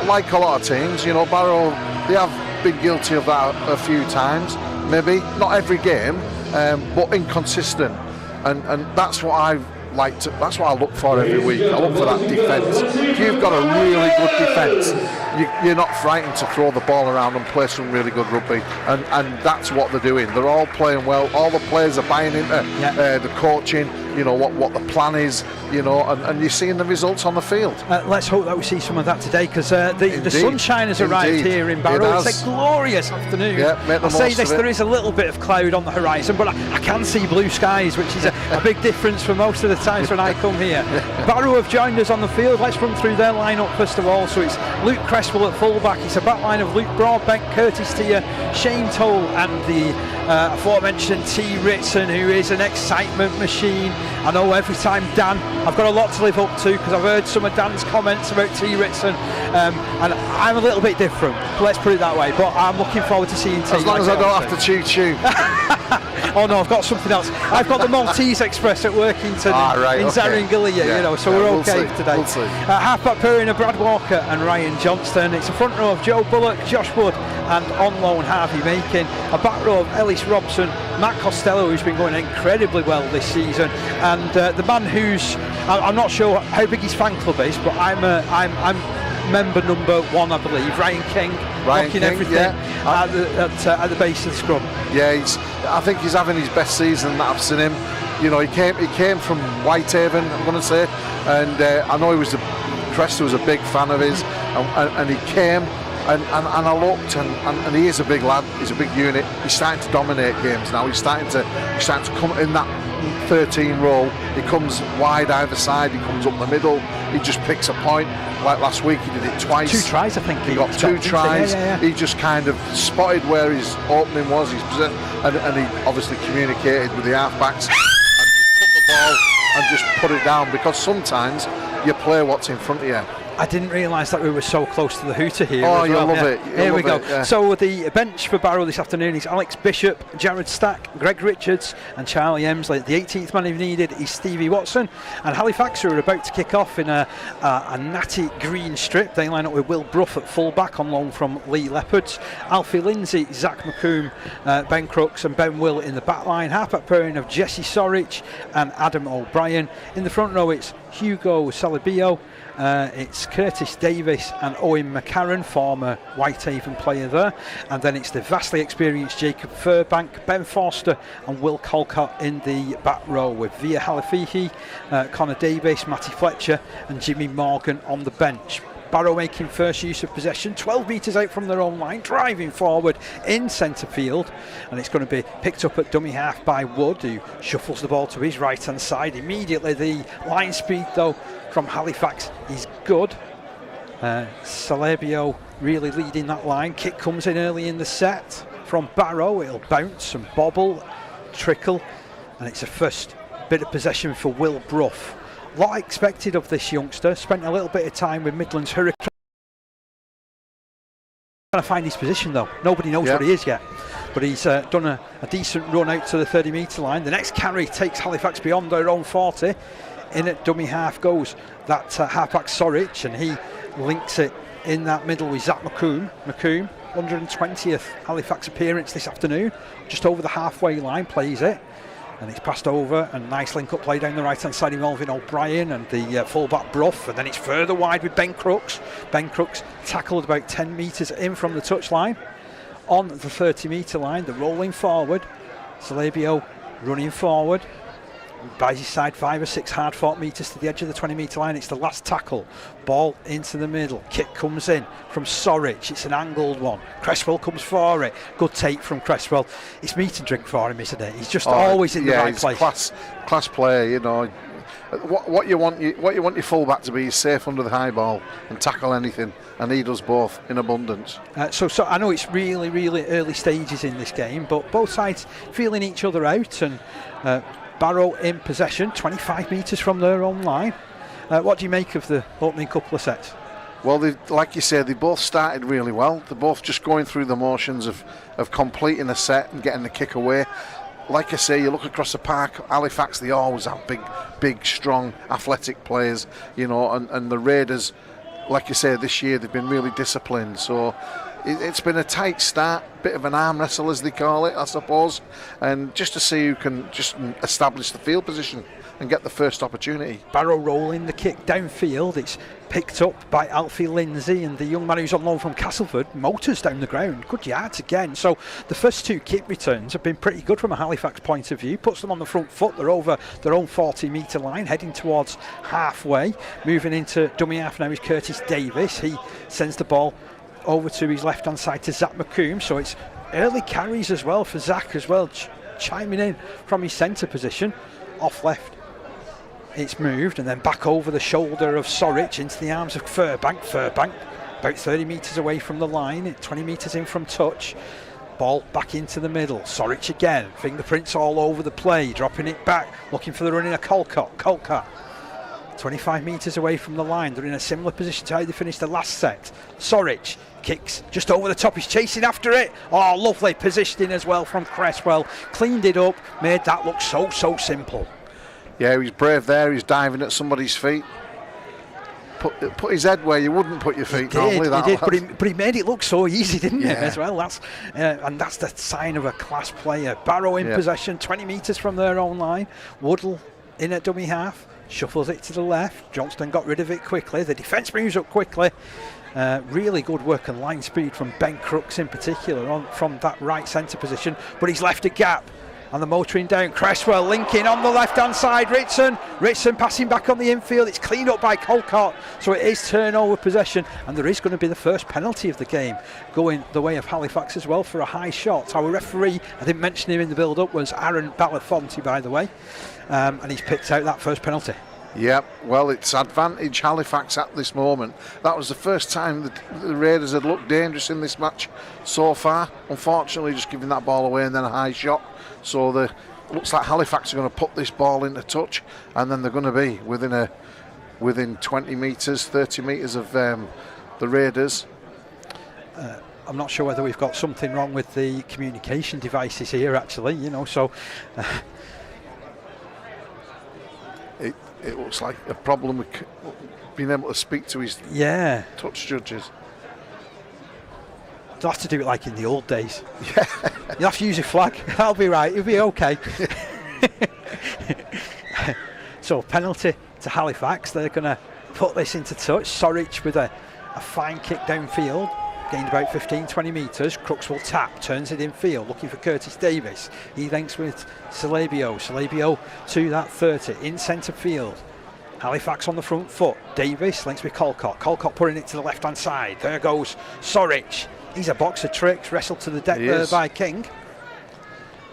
like a lot of teams, you know, Barrow, they have been guilty of that a few times, maybe not every game, but inconsistent, and that's what I that's what I look for every week. I look for that defence. If you've got a really good defence, you're not frightened to throw the ball around and play some really good rugby, and that's what they're doing. They're all playing well. All the players are buying into the coaching, you know, what the plan is, you know, and you're seeing the results on the field. Let's hope that we see some of that today, because the sunshine has arrived here in Barrow. It's a glorious afternoon. I say this, there is a little bit of cloud on the horizon, but I can see blue skies, which is a big difference for most of the times when I come here. Barrow have joined us on the field. Let's run through their lineup first of all. So it's Luke Cresswell at fullback. It's a back line of Luke Broadbent, Curtis Tier, Shane Toll, and the aforementioned T. Ritson, who is an excitement machine. I know every time Dan, I've got a lot to live up to, because I've heard some of Dan's comments about T. Ritson, and I'm a little bit different, let's put it that way, but I'm looking forward to seeing T. As long as I don't have to chew. Oh no, I've got something else. I've got the Maltese Express at Workington in Zaringalia, you know, so we're okay today. We'll see. Half-back pairing of Brad Walker and Ryan Johnston. It's a front row of Joe Bullock, Josh Wood, and on loan Harvey Makin. A back row of Ellis Robson, Matt Costello, who's been going incredibly well this season, and the man who's, I'm not sure how big his fan club is, but I'm member number 1, I believe, Ryan King, rocking everything at the base of the scrum. Yeah, I think he's having his best season that I've seen him. You know, he came from Whitehaven, I'm going to say, and I know Cresta was a big fan of his, and he came, and I looked, and he is a big lad. He's a big unit. He's starting to dominate games now. He's starting to come in that 13 role. He comes wide either side. He comes up the middle. He just picks a point. Like last week, he did it twice. 2 tries, I think. He got 2 tries. He just kind of spotted where his opening was, and he obviously communicated with the halfbacks and just put the ball and just put it down, because sometimes you play what's in front of you. I didn't realise that we were so close to the hooter here. Oh, you'll love it. Here we go. So the bench for Barrow this afternoon is Alex Bishop, Jared Stack, Greg Richards and Charlie Emsley. The 18th man if needed is Stevie Watson. And Halifax, who are about to kick off in a natty green strip, they line up with Will Brough at full-back on loan from Lee Leopards. Alfie Lindsay, Zach McComb, Ben Crooks and Ben Will in the back line. Half-back pairing of Jesse Sorich and Adam O'Brien. In the front row it's Hugo Salibio, it's Curtis Davis and Owen McCarran, former Whitehaven player there, and then it's the vastly experienced Jacob Furbank, Ben Forster and Will Colcott in the back row, with Via Halafihi, Connor Davis, Matty Fletcher and Jimmy Morgan on the bench. Barrow making first use of possession, 12 metres out from their own line, driving forward in centre field, and it's going to be picked up at dummy half by Wood, who shuffles the ball to his right hand side immediately. The line speed though from Halifax is good. Salebio really leading that line. Kick comes in early in the set from Barrow. It'll bounce and bobble, trickle, and it's a first bit of possession for Will Brough. A lot expected of this youngster. Spent a little bit of time with Midlands Hurricanes. Trying to find his position though. Nobody knows what he is yet. But he's done a decent run out to the 30 metre line. The next carry takes Halifax beyond their own 40. In at dummy half goes that halfback Sorich, and he links it in that middle with Zach McComb. 120th Halifax appearance this afternoon. Just over the halfway line, plays it. And it's passed over, and nice link-up play down the right-hand side involving O'Brien and the full-back Brough, and then it's further wide with Ben Crooks. Ben Crooks tackled about 10 metres in from the touchline. On the 30-metre line, they're rolling forward. Salebio running forward. Buys his side 5 or 6 hard-fought metres to the edge of the 20-metre line. It's the last tackle. Ball into the middle. Kick comes in from Sorich. It's an angled one. Cresswell comes for it. Good take from Cresswell. It's meat and drink for him, isn't it? He's just always in the right place. Class player, you know. What you want your fullback to be is safe under the high ball and tackle anything, and he does both in abundance. So I know it's really, really early stages in this game, but both sides feeling each other out, and Barrow in possession, 25 metres from their own line. What do you make of the opening couple of sets? Well, like you say, they both started really well. They're both just going through the motions of completing a set and getting the kick away. Like I say, you look across the park, Halifax, they always have big, strong, athletic players, you know, and the Raiders like you say, this year they've been really disciplined. So it's been a tight start, bit of an arm wrestle as they call it, I suppose, and just to see who can just establish the field position and get the first opportunity. Barrow rolling the kick downfield. It's picked up by Alfie Lindsay, and the young man who's on loan from Castleford motors down the ground. Good yards again. So the first 2 kick returns have been pretty good from a Halifax point of view. Puts them on the front foot. They're over their own 40-metre line, heading towards halfway. Moving into dummy half now is Curtis Davis. He sends the ball over to his left-hand side to Zach McComb. So it's early carries as well for Zach as well, chiming in from his centre position. Off left, it's moved, and then back over the shoulder of Sorich into the arms of Furbank. Furbank about 30 metres away from the line, 20 metres in from touch. Ball back into the middle. Sorich again, fingerprints all over the play, dropping it back, looking for the running of Colcott. Colcott 25 metres away from the line. They're in a similar position to how they finished the last set. Sorich kicks just over the top. He's chasing after it. Oh, lovely positioning as well from Cresswell. Cleaned it up, made that look so simple. Yeah, he's brave there. He's diving at somebody's feet. Put his head where you wouldn't put your feet normally. He did, but he made it look so easy, didn't it, as well? And that's the sign of a class player. Barrow in possession, 20 metres from their own line. Woodle in at dummy half, shuffles it to the left. Johnston got rid of it quickly. The defence moves up quickly. Really good work and line speed from Ben Crooks in particular from that right centre position, but he's left a gap. And the motoring down, Cresswell linking on the left-hand side, Ritson passing back on the infield. It's cleaned up by Colcott, so it is turnover possession, and there is going to be the first penalty of the game going the way of Halifax as well for a high shot. Our referee, I didn't mention him in the build-up, was Aaron Belafonte, by the way, and he's picked out that first penalty. Yep, well, it's advantage Halifax at this moment. That was the first time the Raiders had looked dangerous in this match so far. Unfortunately, just giving that ball away and then a high shot. So looks like Halifax are going to put this ball into touch, and then they're going to be within 20 metres, 30 metres of the Raiders. I'm not sure whether we've got something wrong with the communication devices here, actually, so... It looks like a problem with being able to speak to his touch judges. They'll have to do it like in the old days. Yeah. You'll have to use a flag. That'll be right. It'll be okay. So penalty to Halifax. They're going to put this into touch. Sorich with a fine kick downfield. Gained about 15-20 metres. Crooks will tap, turns it infield, looking for Curtis Davis. He links with Celebio. Celebio to that 30 in centre field. Halifax on the front foot. Davis links with Colcott. Colcott putting it to the left-hand side. There goes Sorich. He's a box of tricks. Wrestled to the deck there by King.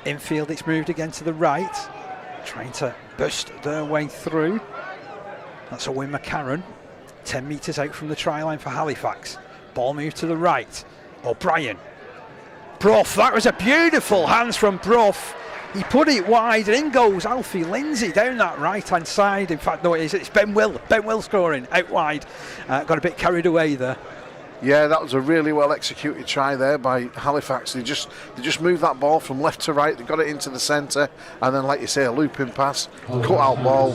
Infield, it's moved again to the right. Trying to burst their way through. That's Owen McCarron. 10 metres out from the try line for Halifax. Ball moved to the right. O'Brien. Brough, that was a beautiful hands from Brough. He put it wide, and in goes Alfie Lindsay down that right-hand side. In fact, no, it's Ben Will. Ben Will scoring out wide. Got a bit carried away there. Yeah, that was a really well executed try there by Halifax. They just moved that ball from left to right. They got it into the centre, and then, like you say, a looping pass, cut out ball,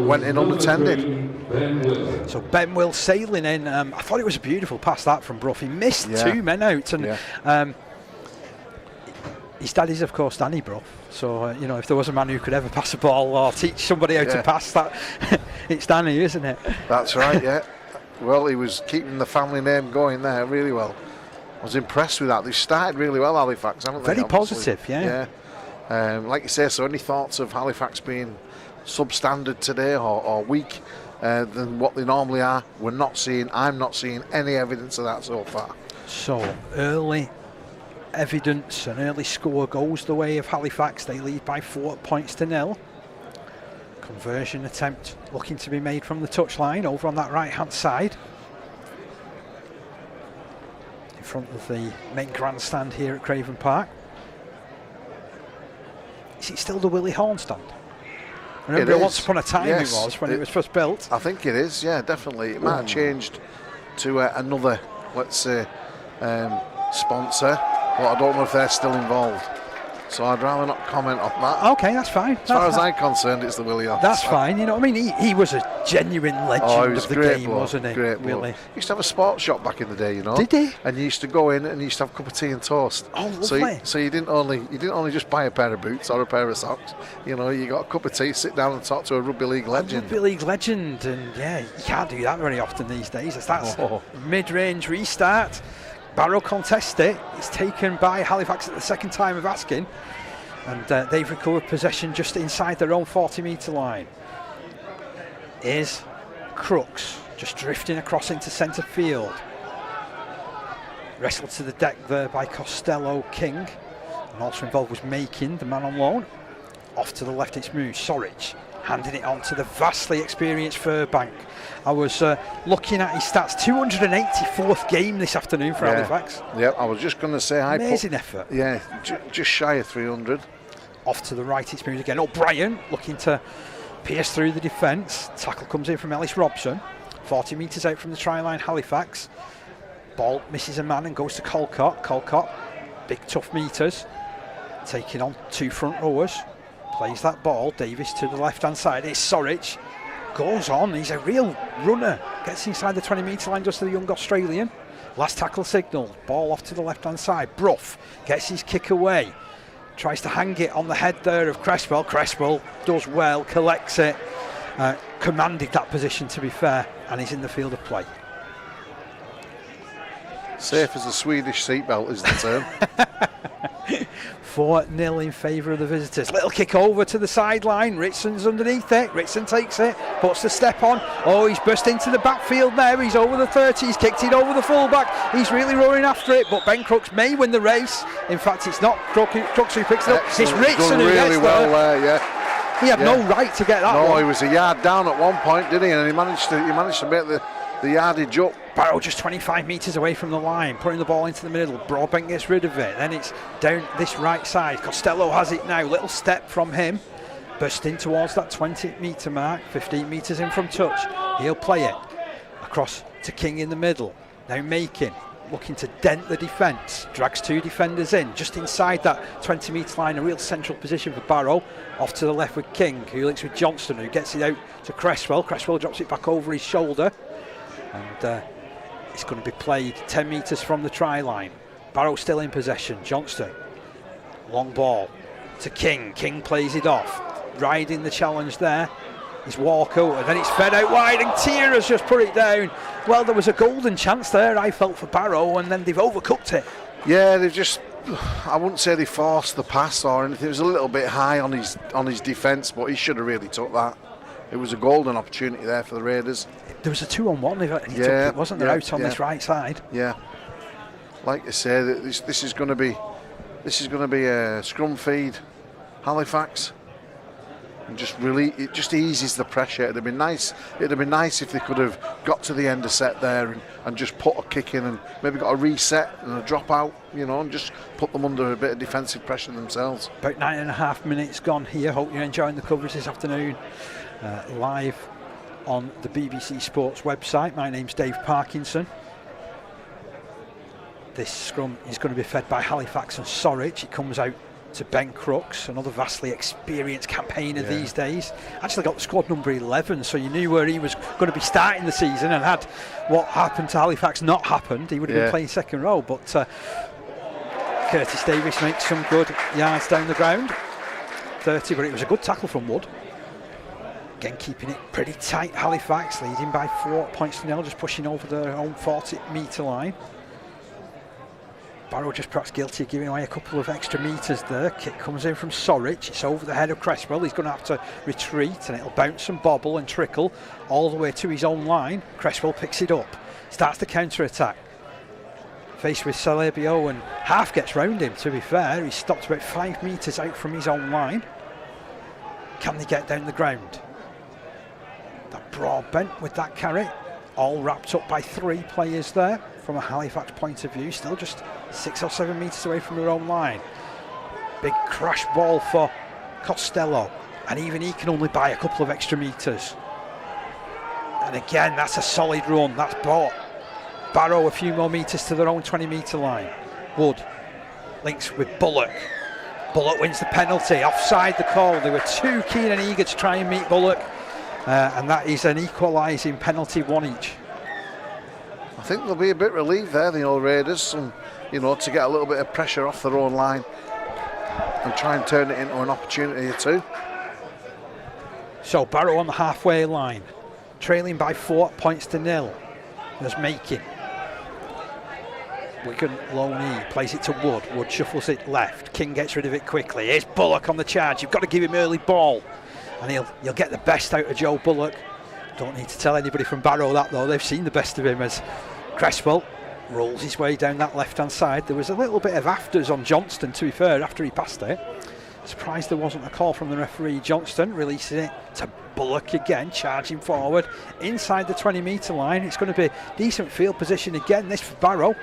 went in unattended. So Ben Will sailing in. I thought it was a beautiful pass that from Brough. He missed 2 men out, and his dad is, of course, Danny Brough. So if there was a man who could ever pass a ball or teach somebody how to pass that, it's Danny, isn't it? That's right. Yeah. Well, he was keeping the family name going there really well. I was impressed with that. They started really well, Halifax, haven't they? Very positive, yeah. Like you say, so any thoughts of Halifax being substandard today or weak than what they normally are? I'm not seeing any evidence of that so far. So, early evidence, an early score goes the way of Halifax. They lead by 4 points to 0. Conversion attempt looking to be made from the touchline over on that right hand side in front of the main grandstand here at Craven Park. Is it still the Willie Horn stand? Remember, once upon a time it was when it was first built. I think it is, yeah, definitely. It might have changed to another, let's say, sponsor, but I don't know if they're still involved. So I'd rather not comment on that. Okay, that's fine. As far as I'm concerned, it's the Willie Hawks. That's fine. You know what I mean? He was a genuine legend of the game, wasn't he? Great Willie. He used to have a sports shop back in the day, you know. Did he? And you used to go in and you used to have a cup of tea and toast. Oh, lovely. So you didn't only just buy a pair of boots or a pair of socks. You know, you got a cup of tea, sit down and talk to a rugby league legend. Rugby league legend, and yeah, you can't do that very often these days. That's mid-range restart. Barrow contest it. It's taken by Halifax at the second time of asking, and they've recovered possession just inside their own 40-metre line. Is Crooks just drifting across into centre field. Wrestled to the deck there by Costello King, and also involved was Makin, the man on loan. Off to the left it's Moose. Sorich handing it on to the vastly experienced Furbank. I was looking at his stats, 284th game this afternoon for Halifax. Yeah, I was just going to say, amazing effort. Yeah, just shy of 300. Off to the right it's Moose again. O'Brien looking to pierce through the defence. Tackle comes in from Ellis Robson. 40 metres out from the try line, Halifax. Ball misses a man and goes to Colcott. Colcott, big tough metres, taking on two front rowers. Plays that ball. Davis to the left hand side. It's Sorich. Goes on. He's a real runner. Gets inside the 20-metre line, does to the young Australian. Last tackle signal. Ball off to the left hand side. Brough gets his kick away. Tries to hang it on the head there of Cresswell. Cresswell does well, collects it. Commanded that position, to be fair, and he's in the field of play. Safe as a Swedish seatbelt is the term. 4-0 in favour of the visitors. Little kick over to the sideline. Ritson's underneath it. Ritson takes it, puts the step on. Oh, he's burst into the backfield there. He's over the 30. He's kicked it over the fullback. He's really roaring after it, but Ben Crooks may win the race. In fact, it's not Crooks who picks it up. It's Ritson who gets well there. Yeah. He had no right to get that one. No, he was a yard down at one point, didn't he? And he managed to make the yardage up. Barrow just 25 metres away from the line, putting the ball into the middle. Broadbent gets rid of it. Then it's down this right side. Costello has it now. Little step from him. Bursting towards that 20-metre mark. 15 metres in from touch. He'll play it across to King in the middle. Now Makin looking to dent the defence. Drags two defenders in just inside that 20-metre line. A real central position for Barrow. Off to the left with King, who links with Johnston, who gets it out to Cresswell. Cresswell drops it back over his shoulder. And it's going to be played 10 metres from the try line. Barrow still in possession. Johnston, long ball to King. King plays it off. Riding the challenge there is Walker, and then it's fed out wide, and Tier has just put it down. Well, there was a golden chance there, I felt, for Barrow, and then they've overcooked it. Yeah, they've just, I wouldn't say they forced the pass or anything. It was a little bit high on his defence, but he should have really took that. It was a golden opportunity there for the Raiders. There was a 2-on-1, and he took it, wasn't there, out on this right side? Yeah, like I say, this is going to be a scrum feed, Halifax, and it just eases the pressure. It'd have been nice if they could have got to the end of set there and just put a kick in and maybe got a reset and a drop out, you know, and just put them under a bit of defensive pressure themselves. About 9.5 minutes gone here. Hope you're enjoying the coverage this afternoon. Live on the BBC Sports website. My name's Dave Parkinson. This scrum is going to be fed by Halifax and Sorich. It comes out to Ben Crooks, another vastly experienced campaigner these days. Actually got the squad number 11, so you knew where he was going to be starting the season, and had what happened to Halifax not happened, he would have been playing second row. But Curtis Davis makes some good yards down the ground. 30, but it was a good tackle from Wood. Again, keeping it pretty tight. Halifax leading by 4 points to 0, just pushing over their own 40-metre line. Barrow just perhaps guilty of giving away a couple of extra metres there. Kick comes in from Sorich. It's over the head of Cresswell. He's going to have to retreat, and it'll bounce and bobble and trickle all the way to his own line. Cresswell picks it up, starts the counter-attack. Faced with Celebio, and half gets round him, to be fair. He's stopped about 5 metres out from his own line. Can they get down the ground? That Broadbent with that carry, all wrapped up by 3 players there from a Halifax point of view, still just 6 or 7 metres away from their own line. Big crash ball for Costello, and even he can only buy a couple of extra metres. And again, that's a solid run. That's brought Barrow a few more metres to their own 20-metre line. Wood links with Bullock. Bullock wins the penalty, offside the call. They were too keen and eager to try and meet Bullock, and that is an equalising penalty, one each. I think they'll be a bit relieved there, the old Raiders, and to get a little bit of pressure off their own line and try and turn it into an opportunity or two. So Barrow on the halfway line, trailing by 4 points to 0. There's making. Wigan Loney plays it to Wood. Wood shuffles it left. King gets rid of it quickly. Here's Bullock on the charge. You've got to give him early ball, and you'll get the best out of Joe Bullock. Don't need to tell anybody from Barrow that, though. They've seen the best of him as Cresswell rolls his way down that left-hand side. There was a little bit of afters on Johnston, to be fair, after he passed it. Surprised there wasn't a call from the referee. Johnston releasing it to Bullock again, charging forward inside the 20-metre line. It's going to be decent field position again, this for Barrow.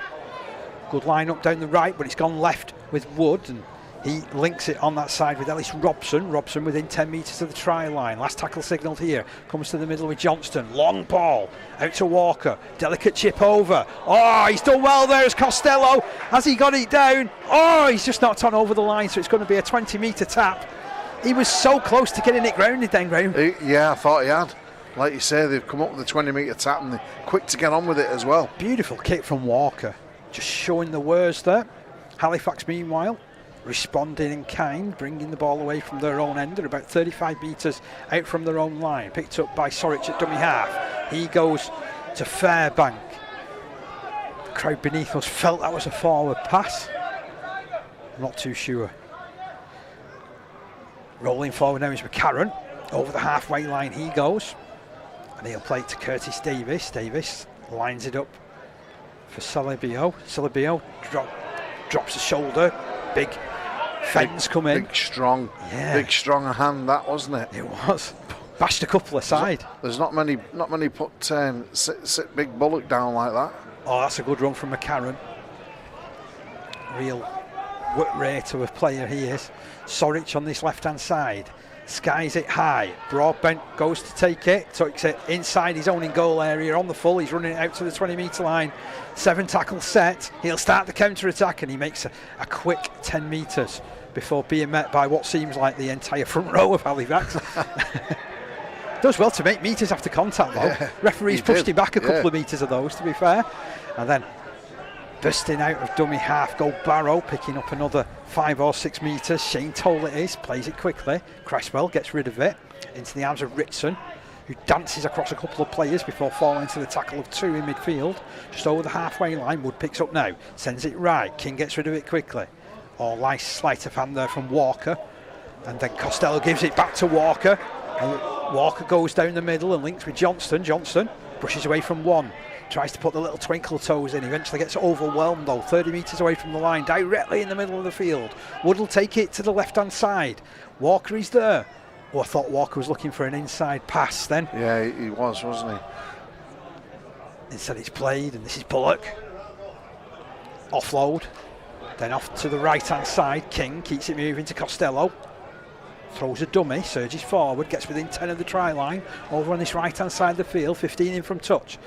Good line up down the right, but it's gone left with Wood, and he links it on that side with Ellis Robson. Robson within 10 metres of the try line. Last tackle signalled here. Comes to the middle with Johnston. Long ball out to Walker. Delicate chip over. Oh, he's done well there as Costello. Has he got it down? Oh, he's just knocked on over the line, so it's going to be a 20-metre tap. He was so close to getting it grounded then, Graham. Yeah, I thought he had. Like you say, they've come up with a 20-metre tap and they're quick to get on with it as well. Beautiful kick from Walker. Just showing the words there. Halifax, meanwhile, responding in kind, bringing the ball away from their own end. They're about 35 metres out from their own line. Picked up by Sorich at dummy half. He goes to Fairbank. The crowd beneath us felt that was a forward pass. I'm not too sure. Rolling forward now is McCarron. Over the halfway line he goes. And he'll play it to Curtis Davis. Davis lines it up for Celebio. Celebio drops the shoulder. Big fence come in. Big strong hand that, wasn't it? It was. Bashed a couple aside. There's not many put sit big Bullock down like that. Oh, that's a good run from McCarron. Real work rate of a player he is. Sorich on this left hand side. Skies it high. Broadbent goes to take it. Takes it inside his own in goal area on the full. He's running it out to the 20-metre line. 7 tackle set. He'll start the counter attack, and he makes a quick 10 metres before being met by what seems like the entire front row of Halifax. Does well to make metres after contact, though. Yeah, referees pushed him back a couple of metres of those, to be fair. And then bursting out of dummy half go Barrow, picking up another 5 or 6 metres. Shane Toll it is, plays it quickly. Cresswell gets rid of it into the arms of Ritson, who dances across a couple of players before falling to the tackle of 2 in midfield. Just over the halfway line. Wood picks up now, sends it right. King gets rid of it quickly. Oh, nice sleight of hand there from Walker. And then Costello gives it back to Walker. And Walker goes down the middle and links with Johnston. Johnston brushes away from one. Tries to put the little twinkle toes in. Eventually gets overwhelmed though. 30 metres away from the line, directly in the middle of the field. Wood will take it to the left-hand side. Walker is there. Oh, I thought Walker was looking for an inside pass then. Yeah, he was, wasn't he? Instead it's played, and this is Bullock. Offload. Then off to the right-hand side. King keeps it moving to Costello. Throws a dummy, surges forward, gets within 10 of the try line. Over on this right-hand side of the field, 15 in from touch.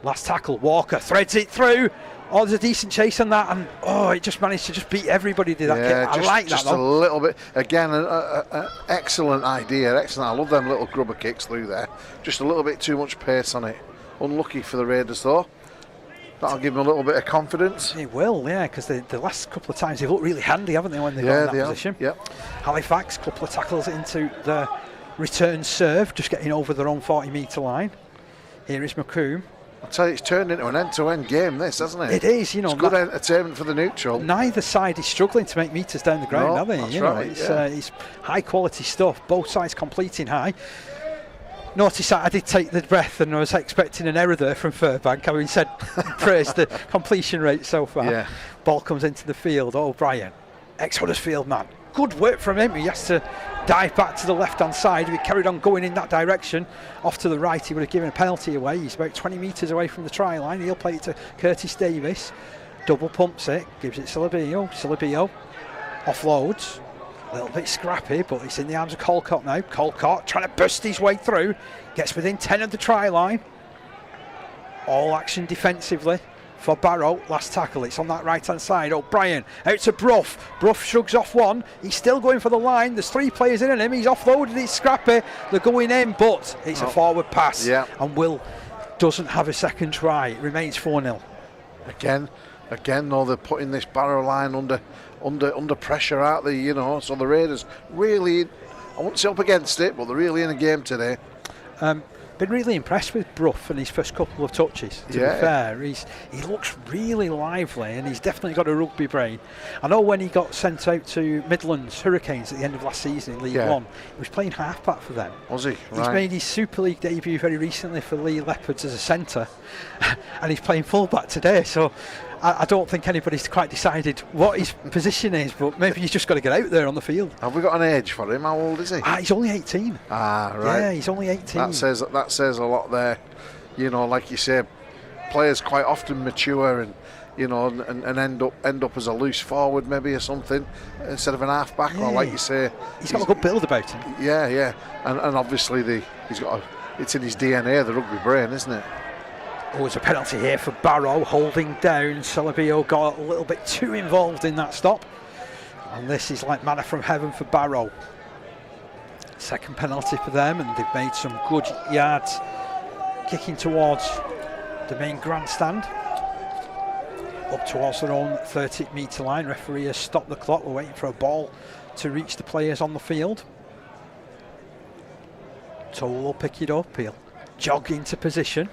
Last tackle, Walker threads it through. Oh, there's a decent chase on that, and it just managed to just beat everybody. Did that? Yeah, I like that. Just a little bit. Again, an excellent idea. Excellent. I love them little grubber kicks through there. Just a little bit too much pace on it. Unlucky for the Raiders though. That'll give them a little bit of confidence. It will, yeah, because the last couple of times they've looked really handy, haven't they, when they've got in that position? Yep. Halifax, couple of tackles into the return serve, just getting over their own 40-metre line. Here is McComb. I tell you, it's turned into an end-to-end game, this, hasn't it? It is, It's good entertainment for the neutral. Neither side is struggling to make metres down the ground, are they? That's right, It's high-quality stuff. Both sides completing high. Notice that I did take the breath, and I was expecting an error there from Fairbank. Having said praised the completion rate so far. Yeah. Ball comes into the field. O'Brien, ex-Huddersfield man. Good work from him. He has to dive back to the left-hand side. If he carried on going in that direction, off to the right, he would have given a penalty away. He's about 20 metres away from the try line. He'll play it to Curtis Davis. Double pumps it, gives it Celebio. Celebio offloads. A little bit scrappy, but it's in the arms of Colcott now. Colcott trying to burst his way through. Gets within 10 of the try line. All action defensively for Barrow. Last tackle, it's on that right hand side. O'Brien out to Brough. Brough shrugs off one. He's still going for the line. There's 3 players in on him. He's offloaded. It's scrappy. They're going in, but it's a forward pass. Yeah. And Will doesn't have a second try. It remains 4-0. Again, though, they're putting this Barrow line under pressure, aren't they? You know, so the Raiders really, I won't say up against it, but they're really in a game today. Been really impressed with Brough in his first couple of touches, to be fair. He looks really lively, and he's definitely got a rugby brain. I know when he got sent out to Midlands Hurricanes at the end of last season in League One, he was playing halfback for them. Was he? He's made his Super League debut very recently for Lee Leopards as a centre, and he's playing fullback today, so I don't think anybody's quite decided what his position is, but maybe he's just got to get out there on the field. Have we got an age for him? How old is he? He's only 18. Right. Yeah, he's only 18. That says a lot there. You know, like you say, players quite often mature and, you know, and end up as a loose forward maybe or something instead of an halfback, or like you say, he's got a good build about him. Yeah, and obviously it's in his DNA, the rugby brain, isn't it? Oh, it's a penalty here for Barrow, holding down. Salabio got a little bit too involved in that stop, and this is like manna from heaven for Barrow. Second penalty for them, and they've made some good yards kicking towards the main grandstand, up towards their own 30-metre line. Referee has stopped the clock. We're waiting for a ball to reach the players on the field. Toll will pick it up. He'll jog into position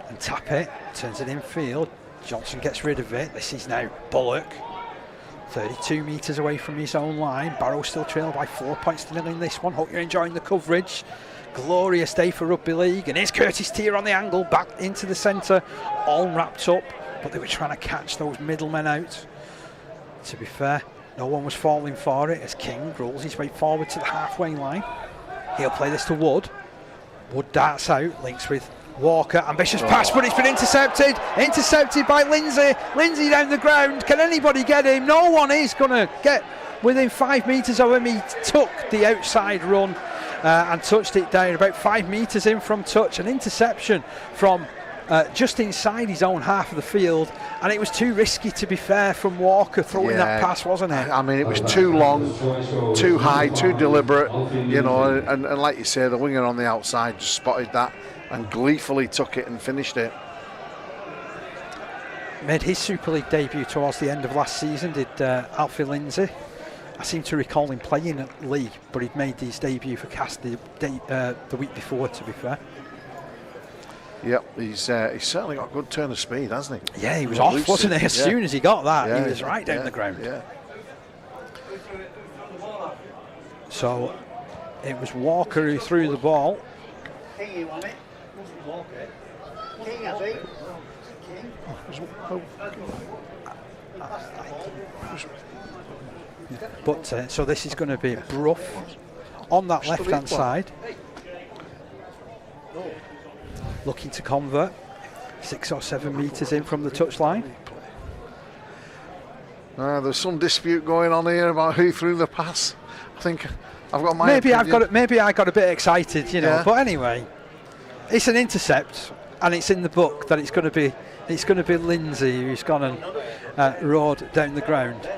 and tap it, turns it infield. Johnson gets rid of it. This is now Bullock, 32 metres away from his own line. Barrow still trailed by 4 points to 0 in this one. Hope you're enjoying the coverage. Glorious day for rugby league, and here's Curtis Tier on the angle, back into the centre, all wrapped up, but they were trying to catch those middlemen out. To be fair, no one was falling for it as King rolls his way forward to the halfway line. He'll play this to Wood. Wood darts out, links with Walker, ambitious pass, but it's been intercepted by Lindsay. Lindsay down the ground. Can anybody get him? No one is going to get within 5 metres of him. He took the outside run and touched it down about 5 metres in from touch. An interception from just inside his own half of the field, and it was too risky, to be fair, from Walker throwing that pass, wasn't it? I mean, it was too long, too high, too deliberate, you know, and like you say, the winger on the outside just spotted that and gleefully took it and finished it. Made his Super League debut towards the end of last season, did Alfie Lindsay. I seem to recall him playing at League, but he'd made his debut for Cast the week before, to be fair. Yep, he's certainly got a good turn of speed, hasn't he? Yeah, he was off, wasn't he? As soon as he got that, he was right down the ground. Yeah. So it was Walker who threw the ball. King, you want it? Walker. King, I think. But so this is going to be Brough on that left-hand side, looking to convert, 6 or 7 metres in from the touchline. There's some dispute going on here about who threw the pass. I think I've got my maybe opinion. Maybe I got a bit excited, you know. But anyway, it's an intercept, and it's in the book that it's going to be Lindsay who's gone and rode down the ground.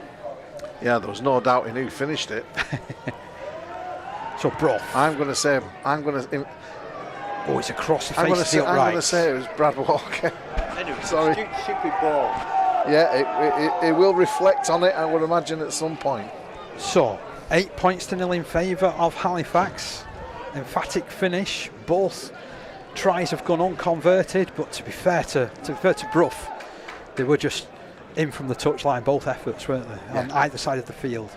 Yeah, there was no doubt in who finished it. So Brough. I'm going to say. Oh, it's across the face I'm going to say it was Brad Walker. Sorry. Stupid ball. Yeah, it will reflect on it, I would imagine, at some point. So 8 points to 0 in favour of Halifax. Emphatic finish. Both tries have gone unconverted, but to be fair to Brough, they were just in from the touchline, both efforts, weren't they, on either side of the field.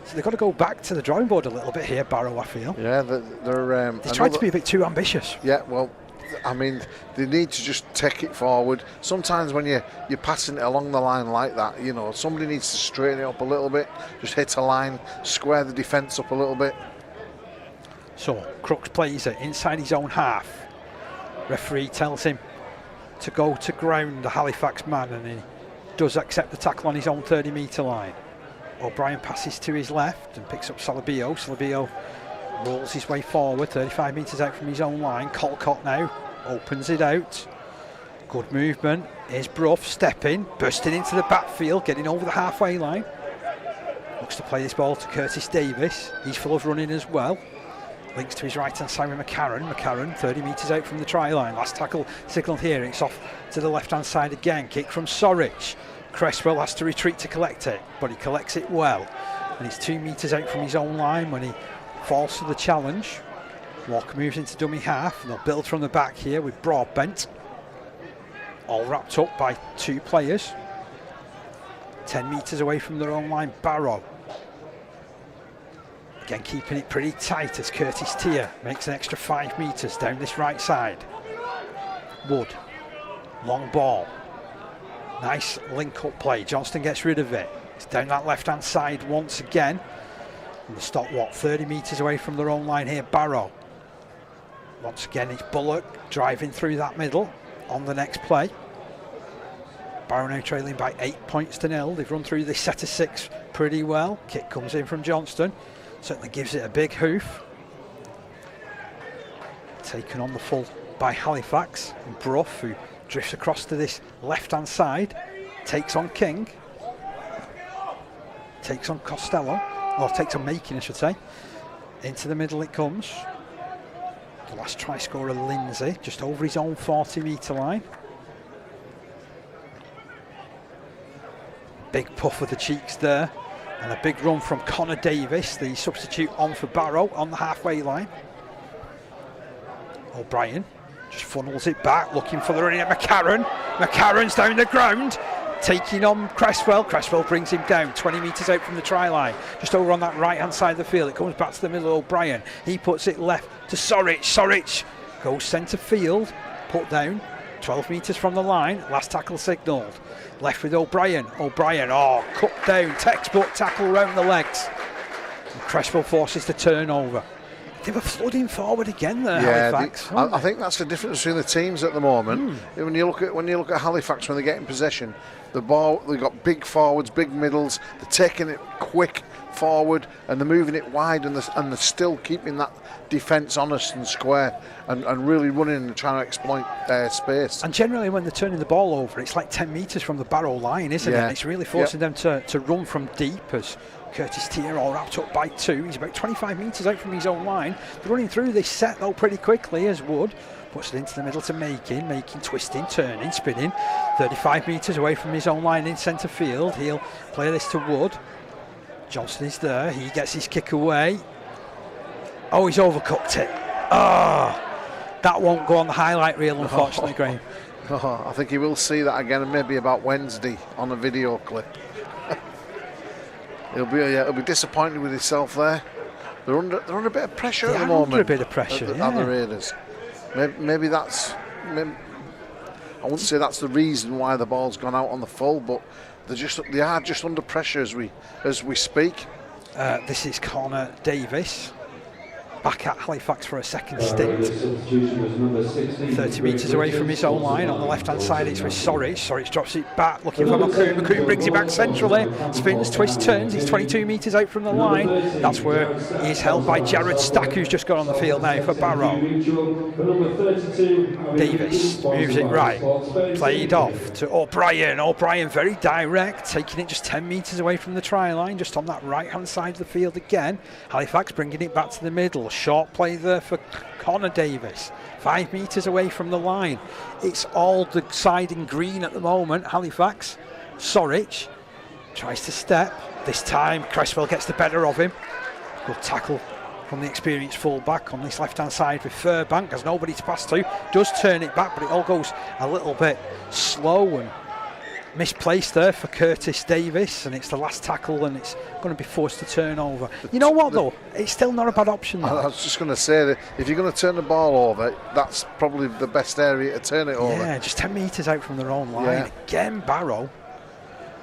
So they've got to go back to the drawing board a little bit here, Barrow, I feel. Yeah, they tried to be a bit too ambitious. Yeah, well, I mean, they need to just take it forward. Sometimes when you're passing it along the line like that, you know, somebody needs to straighten it up a little bit, just hit a line, square the defence up a little bit. So Crooks plays it inside his own half. Referee tells him to go to ground, the Halifax man, and he does accept the tackle on his own 30-metre line. O'Brien passes to his left and picks up Salabio. Salabio rolls his way forward, 35 metres out from his own line. Colcott now opens it out. Good movement. Here's Brough stepping, bursting into the backfield, getting over the halfway line. Looks to play this ball to Curtis Davis. He's full of running as well. Links to his right hand side with McCarron. McCarron 30 metres out from the try line. Last tackle signalled here. It's off to the left hand side again. Kick from Sorich. Cresswell has to retreat to collect it, but he collects it well. And he's 2 metres out from his own line when he falls to the challenge. Walker moves into dummy half, and they'll build from the back here with Broadbent. All wrapped up by 2 players. 10 metres away from their own line, Barrow. Again, keeping it pretty tight as Curtis Tier makes an extra 5 metres down this right side. Wood, long ball. Nice link-up play. Johnston gets rid of it. It's down that left-hand side once again. And they stop, 30 metres away from their own line here, Barrow. Once again, it's Bullock driving through that middle on the next play. Barrow now trailing by 8 points to 0. They've run through this set of 6 pretty well. Kick comes in from Johnston. Certainly gives it a big hoof. Taken on the full by Halifax. And Brough, who drifts across to this left-hand side, takes on King. Takes on Costello. Or takes on Makin, I should say. Into the middle it comes. The last try scorer, Lindsay, just over his own 40-metre line. Big puff of the cheeks there. And a big run from Connor Davis, the substitute on for Barrow on the halfway line. O'Brien just funnels it back, looking for the running at McCarron. McCarron's down the ground, taking on Cresswell. Cresswell brings him down 20 metres out from the try line, just over on that right-hand side of the field. It comes back to the middle of O'Brien. He puts it left to Sorich. Sorich goes centre field, put down 12 metres from the line. Last tackle signalled. Left with O'Brien. O'Brien, cut down. Textbook tackle round the legs. And Cresswell forces the turnover. They were flooding forward again there, Halifax. I think that's the difference between the teams at the moment. When you look at Halifax, when they get in possession, the ball, they've got big forwards, big middles. They're taking it quick forward and they're moving it wide, and they're still keeping that defence honest and square, and really running and trying to exploit space. And generally when they're turning the ball over, it's like 10 metres from the Barrow line, isn't it? It's really forcing them to run from deep, as Curtis Tier all wrapped up by 2. He's about 25 metres out from his own line. They're running through this set though pretty quickly as Wood puts it into the middle to Makin, twisting, turning, spinning, 35 metres away from his own line in centre field. He'll play this to Wood. Johnston is there, he gets his kick away. Oh, he's overcooked it. That won't go on the highlight reel, unfortunately, Graham. I think he will see that again, maybe about Wednesday on a video clip. He'll be disappointed with himself there. They're under a bit of pressure at the moment. Under a bit of pressure, the Raiders. Maybe that's. I wouldn't say that's the reason why the ball's gone out on the full, but they are just under pressure as we speak. This is Connor Davis, back at Halifax for a second stint. 30 metres away from his own line. On the left-hand side, it's with Sorich. Sorich drops it back, looking for McCoon. McCoon brings it back centrally. Spins, twists, turns. He's 22 metres out from the line. That's where he is held by Jared Stack, who's just got on the field now for Barrow. Davis moves it right. Played off to O'Brien. O'Brien very direct, taking it just 10 metres away from the try line, just on that right-hand side of the field again. Halifax bringing it back to the middle. Short play there for Connor Davis, 5 metres away from the line. It's all the side in green at the moment. Halifax. Sorich tries to step. This time Cresswell gets the better of him. Good tackle from the experienced full-back on this left-hand side with Furbank. There's nobody to pass to. Does turn it back, but it all goes a little bit slow and misplaced there for Curtis Davis, and it's the last tackle, and it's going to be forced to turn over. You know what though? It's still not a bad option though. I was just going to say that if you're going to turn the ball over, that's probably the best area to turn it over. Yeah, just 10 metres out from their own line. Yeah. Again, Barrow.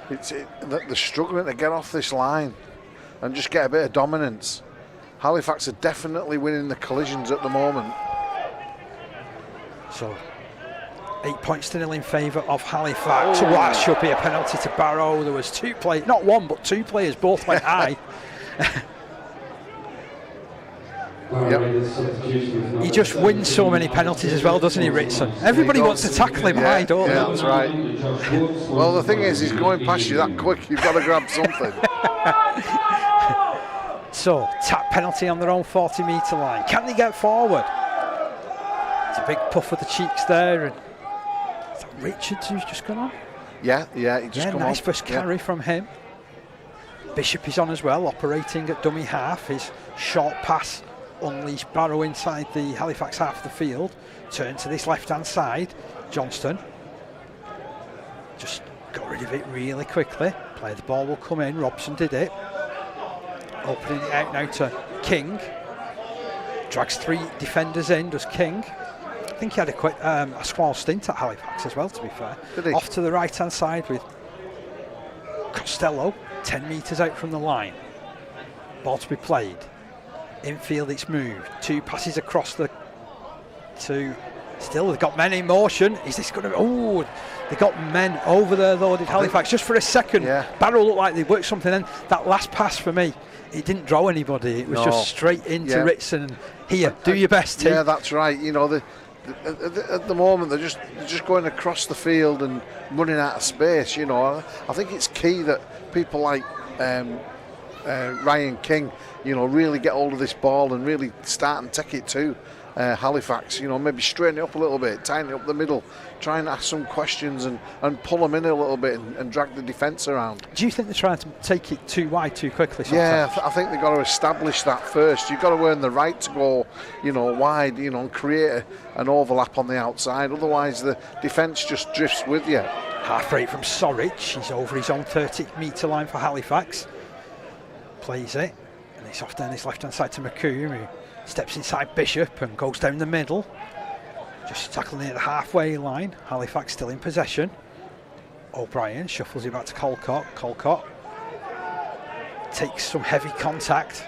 They're struggling to get off this line and just get a bit of dominance. Halifax are definitely winning the collisions at the moment. So 8 points to 0 in favour of Halifax. Oh, that should be a penalty to Barrow. There was 2 players, not one, but 2 players, both went high. He just wins so many penalties as well, doesn't he, Ritson? Everybody wants to tackle him high, don't they? Yeah, that's right. Well, the thing is, he's going past you that quick, you've got to grab something. So, tap penalty on their own 40-metre line. Can they get forward? It's a big puff of the cheeks there. And is that Richards who's just gone on? Yeah, he just come on. Nice first carry from him. Bishop is on as well, operating at dummy half. His short pass unleashed Barrow inside the Halifax half of the field. Turn to this left-hand side. Johnston just got rid of it really quickly. Play the ball will come in. Robson did it. Opening it out now to King. Drags 3 defenders in, does King. I think he had a small stint at Halifax as well, to be fair. Did he? Off to the right-hand side with Costello, 10 metres out from the line. Ball to be played. Infield, it's moved. 2 passes across the two. Still, they've got men in motion. Is this going to... Oh, they got men over there, though, did Halifax. Just for a second, Barrow looked like they worked something in. That last pass for me, it didn't draw anybody. It was just straight into Ritson. And here, do your best, team. Yeah, that's right. You know, at the moment, they're just going across the field and running out of space, you know. I think it's key that people like Ryan King, you know, really get hold of this ball and really start and take it to Halifax, you know, maybe straighten it up a little bit, tighten it up the middle, try and ask some questions and pull them in a little bit and drag the defence around. Do you think they're trying to take it too wide too quickly sometimes? Yeah, I think they've got to establish that first. You've got to earn the right to go, you know, wide, you know, and create an overlap on the outside. Otherwise, the defence just drifts with you. Half rate from Sorich. He's over his own 30-metre line for Halifax. Plays it, and it's off down this left-hand side to McComb, who steps inside Bishop and goes down the middle. Just tackling it at the halfway line. Halifax still in possession. O'Brien shuffles it back to Colcott. Colcott takes some heavy contact.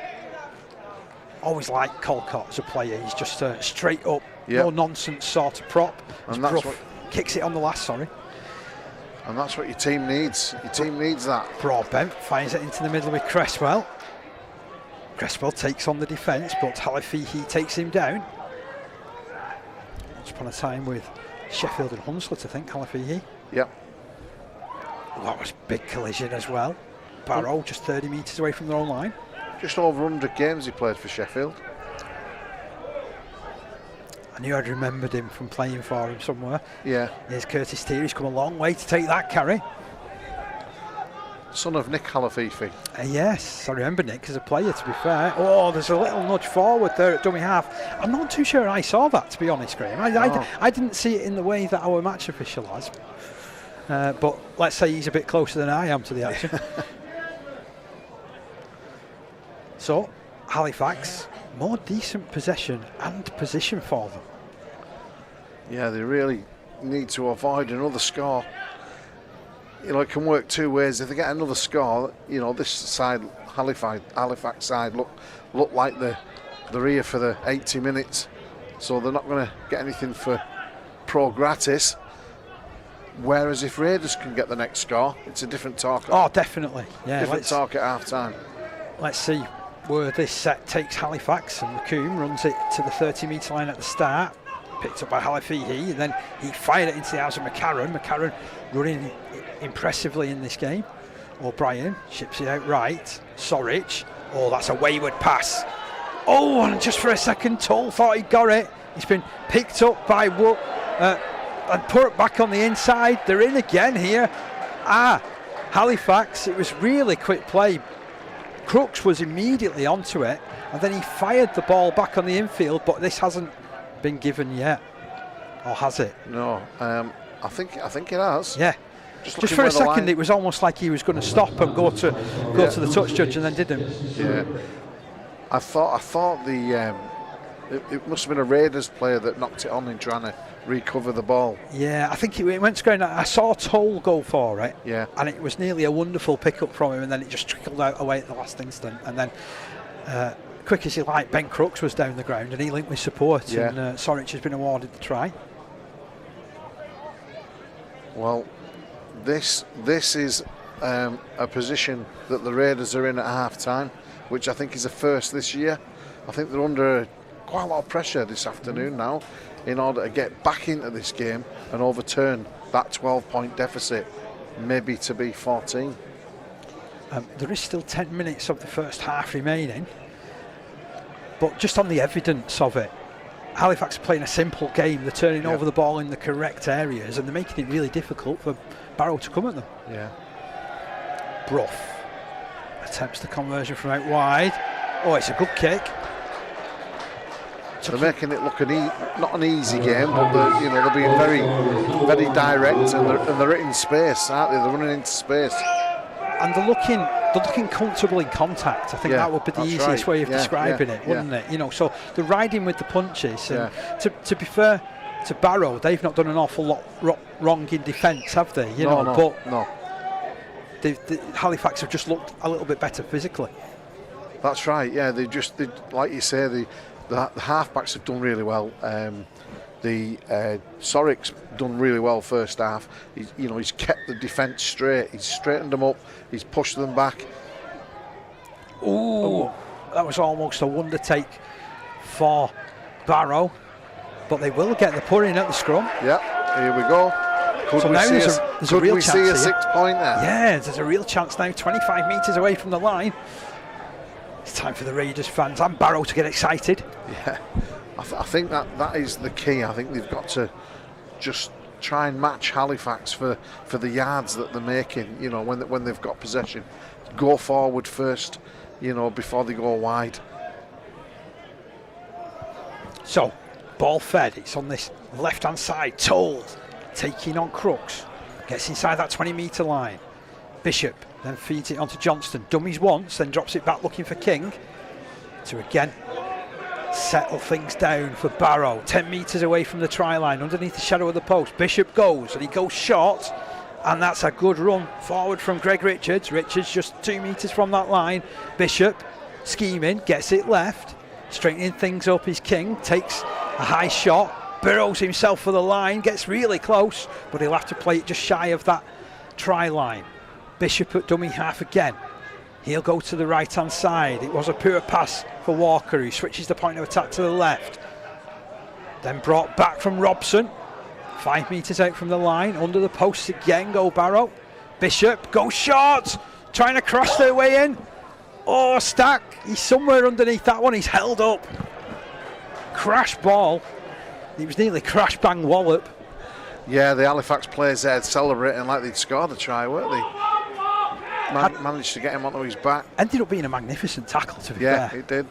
Always like Colcott as a player. He's just a straight up, no nonsense sort of prop. And that's what kicks it on the last, And that's what your team needs. Your team needs that. Broadbent fires it into the middle with Cresswell. Cresswell takes on the defence, but Halifax takes him down. Once upon a time with Sheffield and Hunslet, I think, Halifax. Yep. That was a big collision as well. Barrow just 30 metres away from their own line. Just over 100 games he played for Sheffield. I knew I'd remembered him from playing for him somewhere. Yeah. Here's Curtis Tier, he's come a long way to take that carry. Son of Nick Halafifi. Yes, I remember Nick as a player, to be fair. Oh, there's a little nudge forward there at dummy half. I'm not too sure I saw that, to be honest, Graham. I didn't see it in the way that our match official has. But let's say he's a bit closer than I am to the action. So, Halifax, more decent possession and position for them. Yeah, they really need to avoid another score. You know, it can work 2 ways. If they get another score, you know, this side, Halifax side, look like they're here for the 80 minutes. So they're not going to get anything for pro gratis. Whereas if Raiders can get the next score, it's a different talk. Oh, definitely. Yeah, different talk at half time. Let's see where this set takes Halifax, and McComb runs it to the 30-metre line at the start. Picked up by Halifax, and then he fired it into the house of McCarron. McCarron running impressively in this game. O'Brien ships it out right. Sorich. Oh, that's a wayward pass. Oh, and just for a second, Toll thought he got it. He's been picked up by Wood and put back on the inside. They're in again here. Halifax. It was really quick play. Crooks was immediately onto it, and then he fired the ball back on the infield, but this hasn't been given yet, or has it? No, I think it has. Yeah. Just for a second, it was almost like he was going to stop and go to the touch judge, and then didn't. Yeah. I thought it must have been a Raiders player that knocked it on in trying to recover the ball. Yeah, I think it went to ground. I saw Toll go for it. Yeah. And it was nearly a wonderful pick-up from him, and then it just trickled out away at the last instant, and then. Quick as you like, Ben Crooks was down the ground and he linked with support, and Sorich has been awarded the try. Well, this is a position that the Raiders are in at half time, which I think is a first this year. I think they're under quite a lot of pressure this afternoon now in order to get back into this game and overturn that 12-point deficit, maybe to be 14. There is still 10 minutes of the first half remaining, but just on the evidence of it, Halifax are playing a simple game. They're turning over the ball in the correct areas, and they're making it really difficult for Barrow to come at them. Yeah. Brough attempts the conversion from out wide. Oh, it's a good kick. They're making it look not an easy game, but they're being very, very direct, and they're in space, aren't they? They're running into space, and they're looking comfortable in contact. I think that would be the easiest way of describing it, wouldn't it? You know, so they're riding with the punches. And to be fair to Barrow, they've not done an awful lot wrong in defence, have they? No. Halifax have just looked a little bit better physically. That's right. Yeah, they like you say, the halfbacks have done really well. Sorik's done really well first half. He's kept the defence straight. He's straightened them up. He's pushed them back. Ooh, that was almost a wonder take for Barrow, but they will get the put in at the scrum. Yeah, here we go. Could we see a 6-pointer? Yeah, there's a real chance now. 25 metres away from the line. It's time for the Raiders fans and Barrow to get excited. Yeah, I think that is the key. I think they've got to just try and match Halifax for the yards that they're making. When they've got possession, go forward first. Before they go wide. So, ball fed. It's on this left-hand side. Told, taking on Crooks. Gets inside that 20-metre line. Bishop then feeds it onto Johnston. Dummies once, then drops it back looking for King. To again settle things down for Barrow. 10 metres away from the try line, underneath the shadow of the post. Bishop goes, and he goes short. And that's a good run forward from Greg Richards. Richards just 2 metres from that line. Bishop scheming, gets it left. Straightening things up is King. Takes a high shot. Burrows himself for the line. Gets really close, but he'll have to play it just shy of that try line. Bishop at dummy half again. He'll go to the right-hand side. It was a poor pass for Walker, who switches the point of attack to the left. Then brought back from Robson. 5 metres out from the line, under the posts again go Barrow. Bishop goes short, trying to cross their way in. Oh, Stack, he's somewhere underneath that one, he's held up. Crash ball. It was nearly crash bang wallop. Yeah, the Halifax players there celebrating like they'd scored a try, weren't they? Managed to get him onto his back. Ended up being a magnificent tackle, to be fair. Yeah, it did.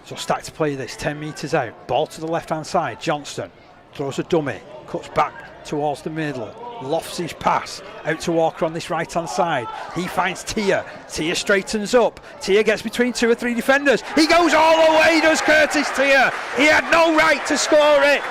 So Stack to play this, 10 metres out. Ball to the left-hand side, Johnston. Throws a dummy, cuts back towards the middle, lofts his pass out to Walker on this right-hand side. He finds Tia. Tia straightens up. Tia gets between 2 or 3 defenders. He goes all the way, does Curtis Tia. He had no right to score it.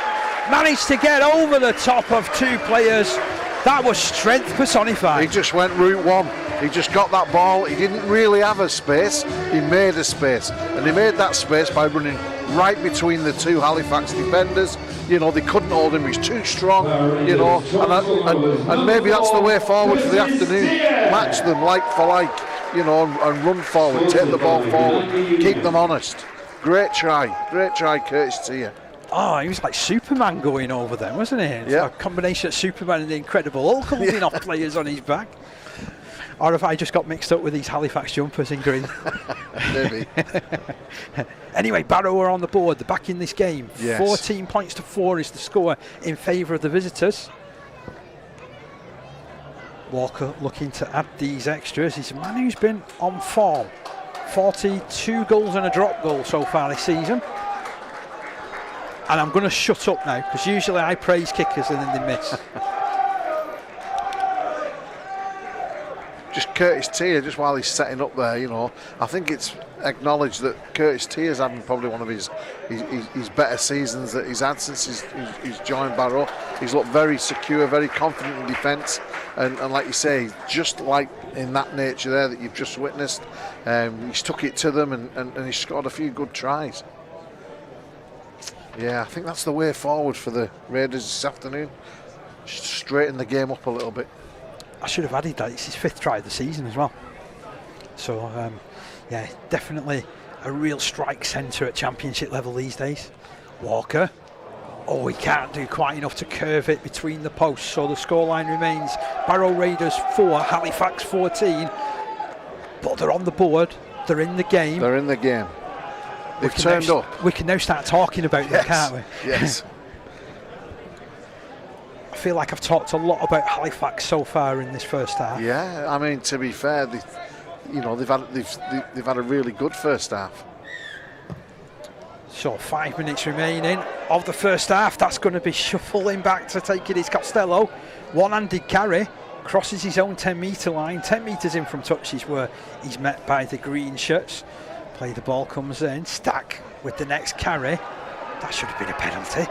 Managed to get over the top of 2 players. That was strength personified. He just went route one. He just got that ball. He didn't really have a space. He made a space. And he made that space by running right between the 2 Halifax defenders. They couldn't hold him. He's too strong, and maybe that's the way forward for the afternoon. Match them like for like, and run forward, take the ball forward, keep them honest. Great try, Curtis Tia. Oh, he was like Superman going over them, wasn't he? Yeah. A combination of Superman and the Incredible Hulk holding off players on his back. Or have I just got mixed up with these Halifax jumpers in green? Maybe. Anyway, Barrow are on the board. They're back in this game. Yes. 14 points to 4 is the score in favour of the visitors. Walker looking to add these extras. He's a man who's been on form. 42 goals and a drop goal so far this season. And I'm going to shut up now, because usually I praise kickers and then they miss. Just Curtis Tia, just while he's setting up there, I think it's acknowledged that Curtis Tia's having probably one of his better seasons that he's had since he's joined Barrow. He's looked very secure, very confident in defence, and like you say, just like in that nature there that you've just witnessed, he's took it to them and he's scored a few good tries. Yeah, I think that's the way forward for the Raiders this afternoon. Straighten the game up a little bit. I should have added that it's his 5th try of the season as well. So, yeah, definitely a real strike centre at championship level these days. Walker. Oh, he can't do quite enough to curve it between the posts, so the scoreline remains Barrow Raiders 4, Halifax 14. But they're on the board, they're in the game. They're in the game. They've turned up. We can now start talking about them, can't we? Yes. I feel like I've talked a lot about Halifax so far in this first half. Yeah, I mean, to be fair, they've had a really good first half. So 5 minutes remaining of the first half. That's going to be shuffling back to take it is Costello. One-handed carry, crosses his own 10-metre line. 10 metres in from touches where he's met by the green shirts. Play the ball comes in. Stack with the next carry. That should have been a penalty.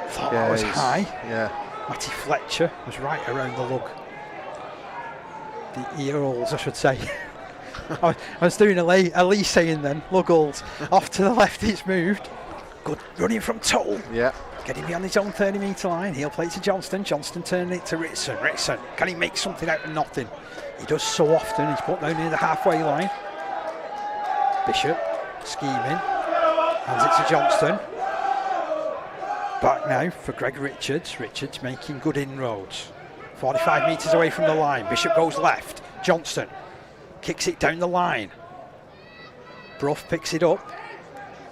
Thought that was high. Yeah. Matty Fletcher was right around the lug. The ear holes, I should say. I was doing a Lee saying then, lug holes. Off to the left it's moved. Good running from Toll. Yeah. Getting beyond his own 30-metre line. He'll play to Johnston. Johnston turning it to Ritson. Ritson, can he make something out of nothing? He does so often. He's put down near the halfway line. Bishop scheming. Hands it to Johnston. Back now for Greg Richards. Richards making good inroads. 45 metres away from the line. Bishop goes left. Johnston kicks it down the line. Brough picks it up.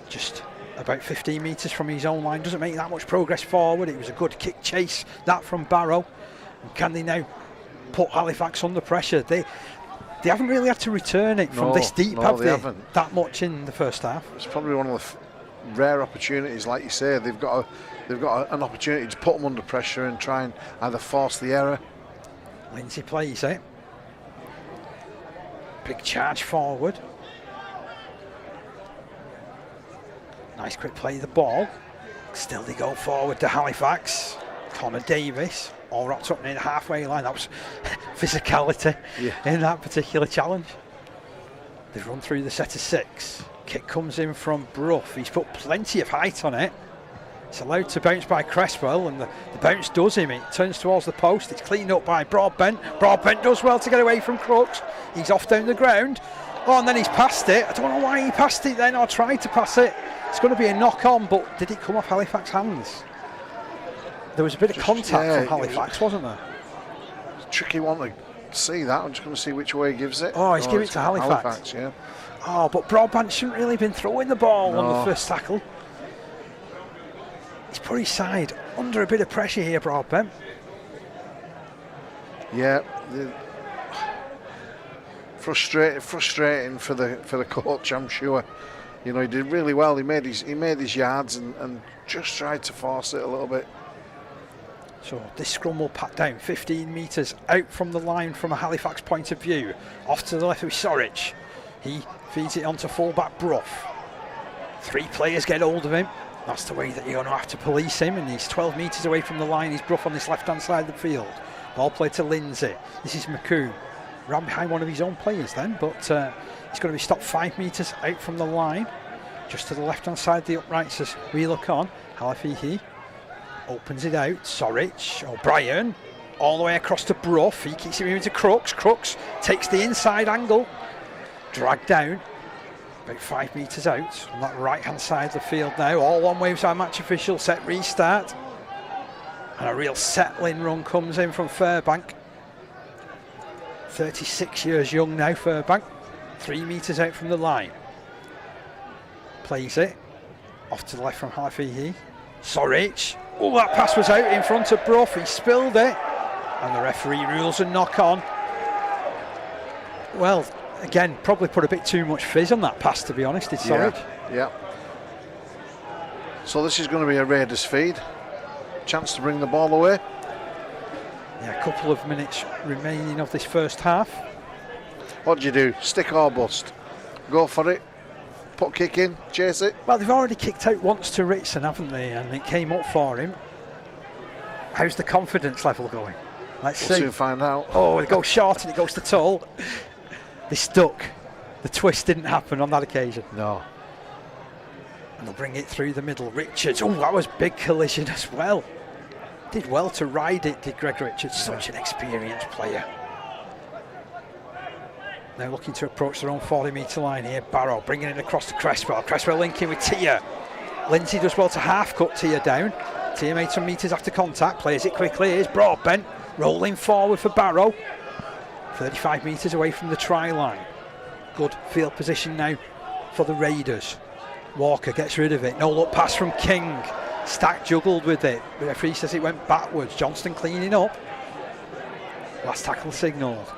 Just about 15 metres from his own line. Doesn't make that much progress forward. It was a good kick chase, that from Barrow. And can they now put Halifax under pressure? They haven't really had to return it from this deep, have they? Haven't. That much in the first half. It's probably one of the rare opportunities, like you say. They've got an opportunity to put them under pressure and try and either force the error. Lindsay plays it. Big charge forward. Nice quick play of the ball. Still they go forward to Halifax. Connor Davis all wrapped up near the halfway line. That was physicality in that particular challenge. They've run through the set of 6. Kick comes in from Brough. He's put plenty of height on it. It's allowed to bounce by Cresswell, and the bounce does him. It turns towards the post. It's cleaned up by Broadbent. Broadbent does well to get away from Crooks. He's off down the ground. Oh, and then he's passed it. I don't know why he passed it then or tried to pass it. It's going to be a knock on, but did it come off Halifax hands? There was a bit of contact from Halifax, wasn't there? It's a tricky one to see that. I'm just going to see which way he gives it. Oh, he's giving it to Halifax. Yeah. Oh, but Broadbent shouldn't really been throwing the ball on the first tackle. He's put his side under a bit of pressure here, Broadbent. Yeah. Frustrating for the coach, I'm sure. You know, he did really well. He made his yards and just tried to force it a little bit. So this scrum will pat down 15 metres out from the line from a Halifax point of view. Off to the left with Sorich. He feeds it onto fullback Brough. 3 players get hold of him. That's the way that you're going to have to police him, and he's 12 metres away from the line. He's Brough on this left-hand side of the field. Ball played to Lindsay. This is McCoon. Ran behind one of his own players then, but he's going to be stopped 5 metres out from the line. Just to the left-hand side of the uprights as we look on. Halifax opens it out. Sorich, O'Brien, all the way across to Brough. He keeps it moving to Crooks. Crooks takes the inside angle. Dragged down. About 5 metres out on that right-hand side of the field now. All one waves our match official. Set restart. And a real settling run comes in from Fairbank. 36 years young now, Fairbank. 3 metres out from the line. Plays it. Off to the left from Halifax. Sorich. Oh, that pass was out in front of Brough. He spilled it. And the referee rules a knock on. Well, again, probably put a bit too much fizz on that pass, to be honest, did Sorich? Yeah. So this is going to be a Raiders feed. Chance to bring the ball away. Yeah, a couple of minutes remaining of this first half. What do you do? Stick or bust? Go for it. Put kick in. Chase it. Well, they've already kicked out once to Ritson, haven't they? And it came up for him. How's the confidence level going? Let's see. We'll soon find out. Oh, it goes short and it goes to Toll. They stuck. The twist didn't happen on that occasion. No. And they'll bring it through the middle. Richards. Oh, that was big collision as well. Did well to ride it, did Greg Richards. Such an experienced player. Now looking to approach their own 40-metre line here. Barrow bringing it across to Cresswell. Cresswell linking with Tia. Lindsay does well to half cut Tia down. Tia made some metres after contact, plays it quickly. Here's Broadbent rolling forward for Barrow. 35 metres away from the try line. Good field position now for the Raiders. Walker gets rid of it. No look pass from King. Stack juggled with it. The referee says it went backwards. Johnston cleaning up. Last tackle signalled.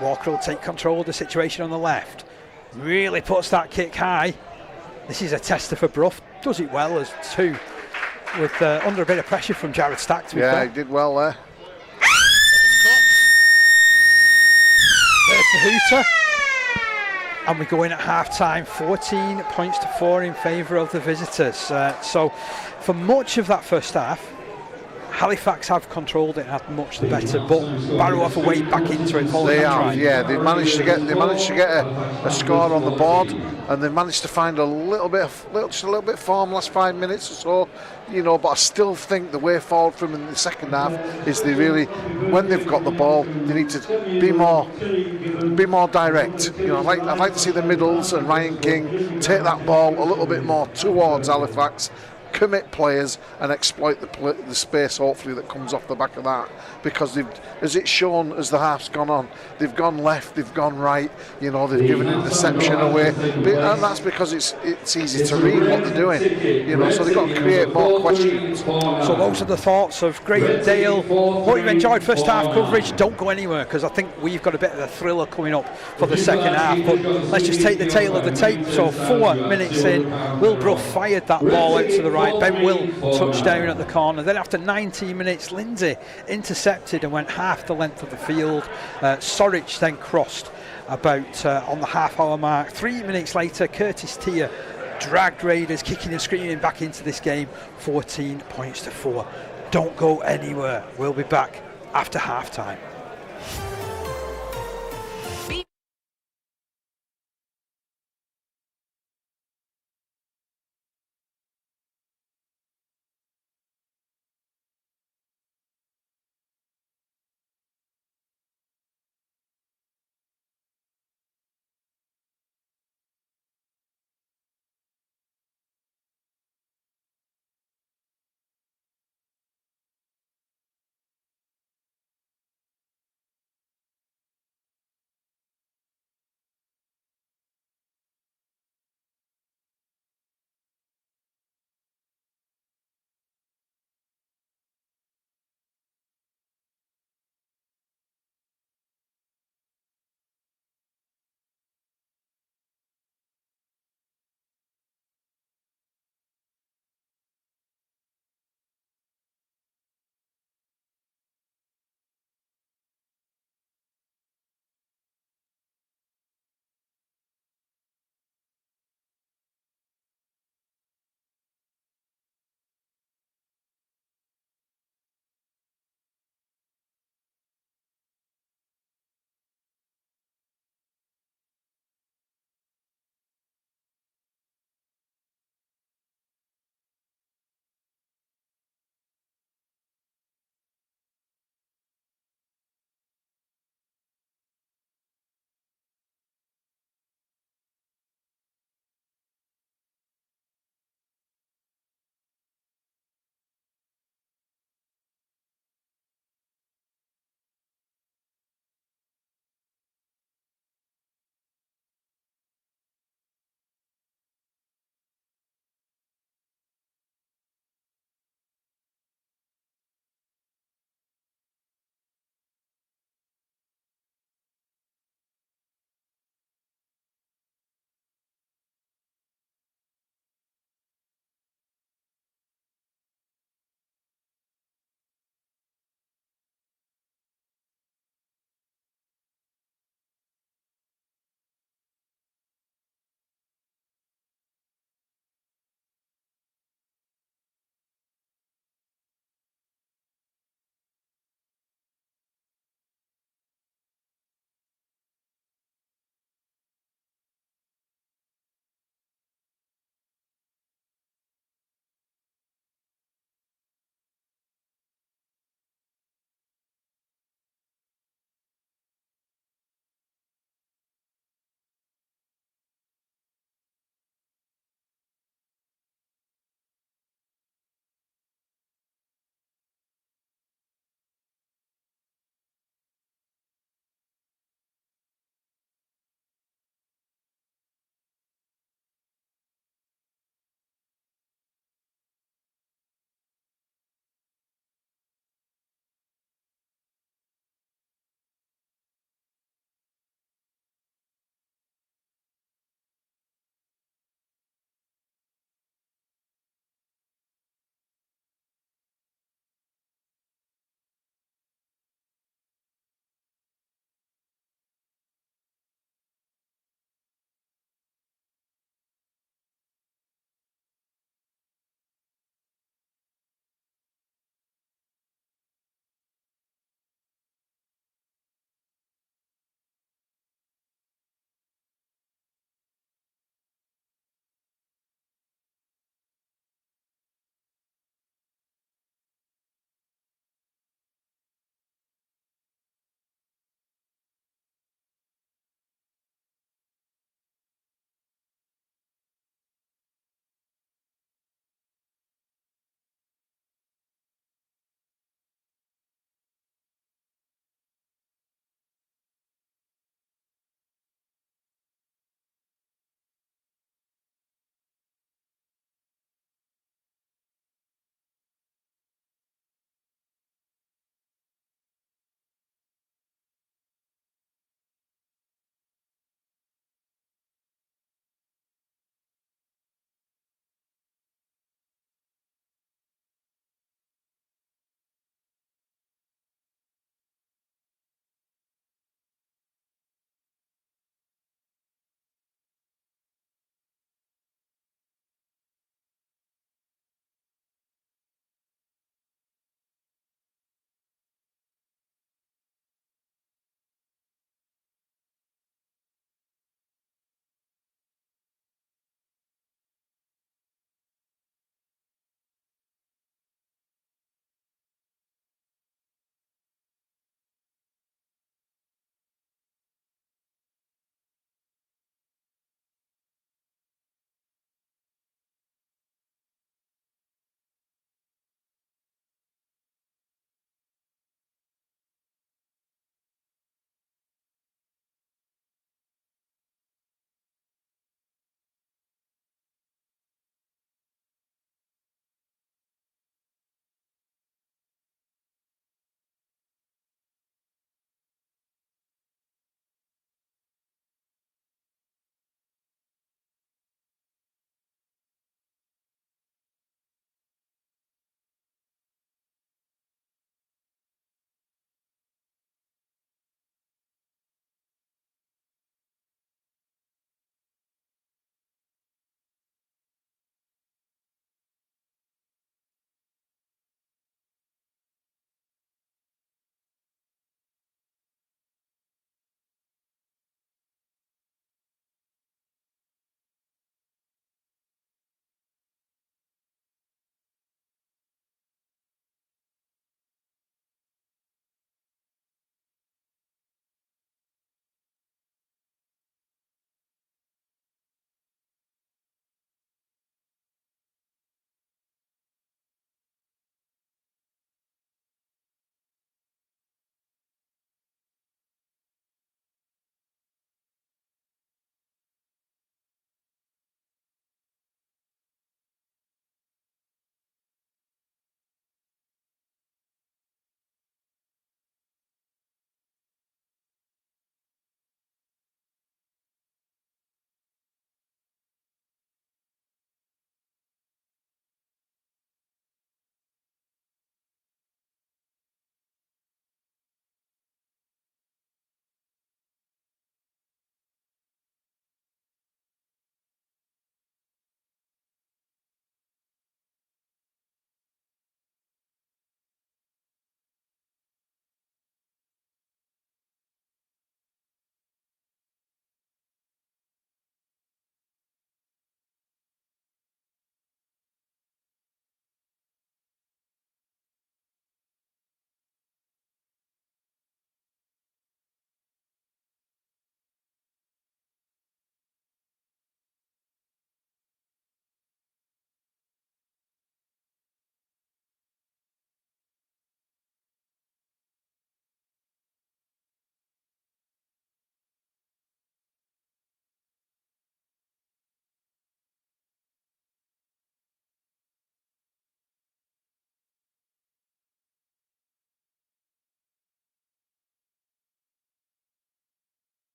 Walker will take control of the situation on the left. Really puts that kick high. This is a tester for Brough. Does it well as two, with under a bit of pressure from Jared Stack. To be fair. He did well there. There's the hooter. And we go in at half time, 14 points to 4 in favour of the visitors. So for much of that first half, Halifax have controlled it and had much the better, but Barrow have a way back into it. They have, yeah. They managed to get a score on the board, and they managed to find a little bit of form last 5 minutes or so. You know, but I still think the way forward from in the second half is they really, when they've got the ball, they need to be more direct. You know, I'd like to see the Middles and Ryan King take that ball a little bit more towards Halifax, commit players and exploit the space hopefully that comes off the back of that, because as it's shown as the half's gone on, they've gone left, they've gone right, you know, they've given interception away, and that's because it's easy to read what they're doing, you know, so they've got to create more questions. So those are the thoughts of Graham Dale. Hope you've enjoyed first half coverage. Don't go anywhere, because I think we've got a bit of a thriller coming up for the second half, but let's just take the tail of the tape. So 4 minutes in, Will Brough fired that ball out to the right. Ben Will touched down at the corner. Then after 19 minutes, Lindsay intercepted and went half the length of the field. Sorich then crossed about on the half-hour mark. 3 minutes later, Curtis Tia dragged Raiders kicking and screaming back into this game. 14 points to 4. Don't go anywhere. We'll be back after half-time.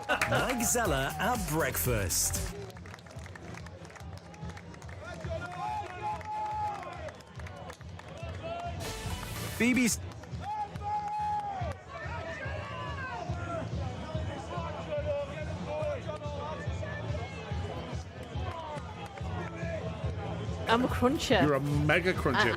Mike Zeller at breakfast. BBC. I'm a cruncher. You're a mega cruncher.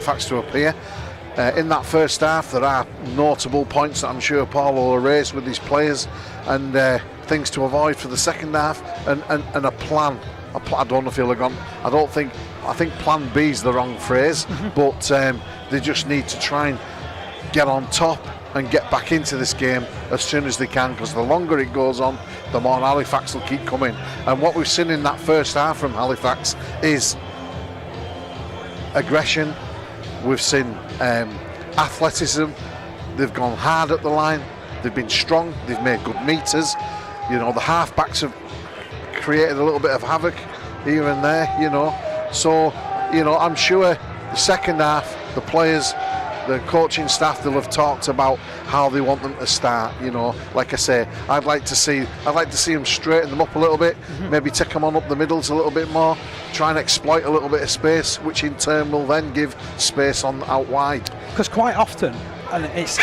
Facts to appear. In that first half, there are notable points that I'm sure Paul will raise with his players, and things to avoid for the second half, and a plan. I don't know if he'll have gone. I think plan B is the wrong phrase, but they just need to try and get on top and get back into this game as soon as they can, because the longer it goes on, the more Halifax will keep coming. And what we've seen in that first half from Halifax is aggression. We've seen athleticism. They've gone hard at the line. They've been strong. They've made good meters. You know, the halfbacks have created a little bit of havoc here and there. You know, so you know, I'm sure the second half, the players, the coaching staff, they'll have talked about how they want them to start. You know, like I say, I'd like to see them straighten them up a little bit, maybe take them on up the middles a little bit more, try and exploit a little bit of space, which in turn will then give space on out wide. Because quite often, and it's,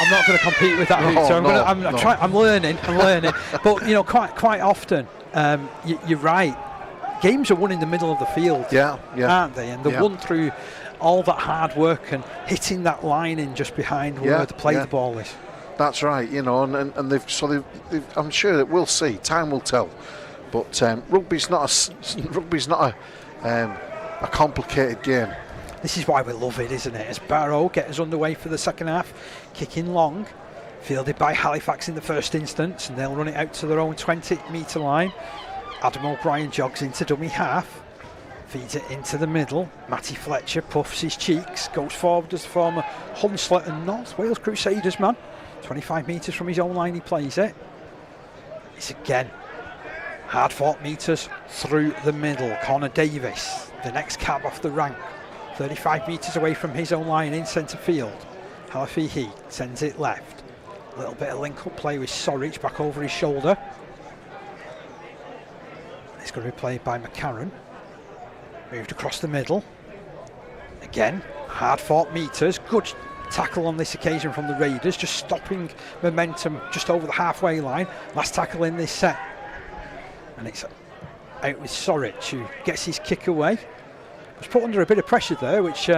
I'm not going to compete with that hoot, so I'm learning, but you know, quite often, you're right. Games are won in the middle of the field, aren't they? And they're won through all that hard work and hitting that line in just behind where the play the ball is. That's right, you know, and they've I'm sure that we'll see. Time will tell. But rugby's not a complicated game. This is why we love it, isn't it? As Barrow get us underway for the second half, kicking long, fielded by Halifax in the first instance, and they'll run it out to their own 20-metre line. Adam O'Brien jogs into dummy half, feeds it into the middle. Matty Fletcher puffs his cheeks, goes forward as the former Hunslet and North Wales Crusaders man. 25 metres from his own line, he plays it. It's again hard fought metres through the middle. Connor Davis, the next cab off the rank, 35 metres away from his own line in centre field. Halifax Heat sends it left. A little bit of link-up play with Sorich back over his shoulder. It's going to be played by McCarron. Moved across the middle. Again, hard-fought metres. Good tackle on this occasion from the Raiders, just stopping momentum just over the halfway line. Last tackle in this set. And it's out with Sorich, who gets his kick away. Was put under a bit of pressure there, which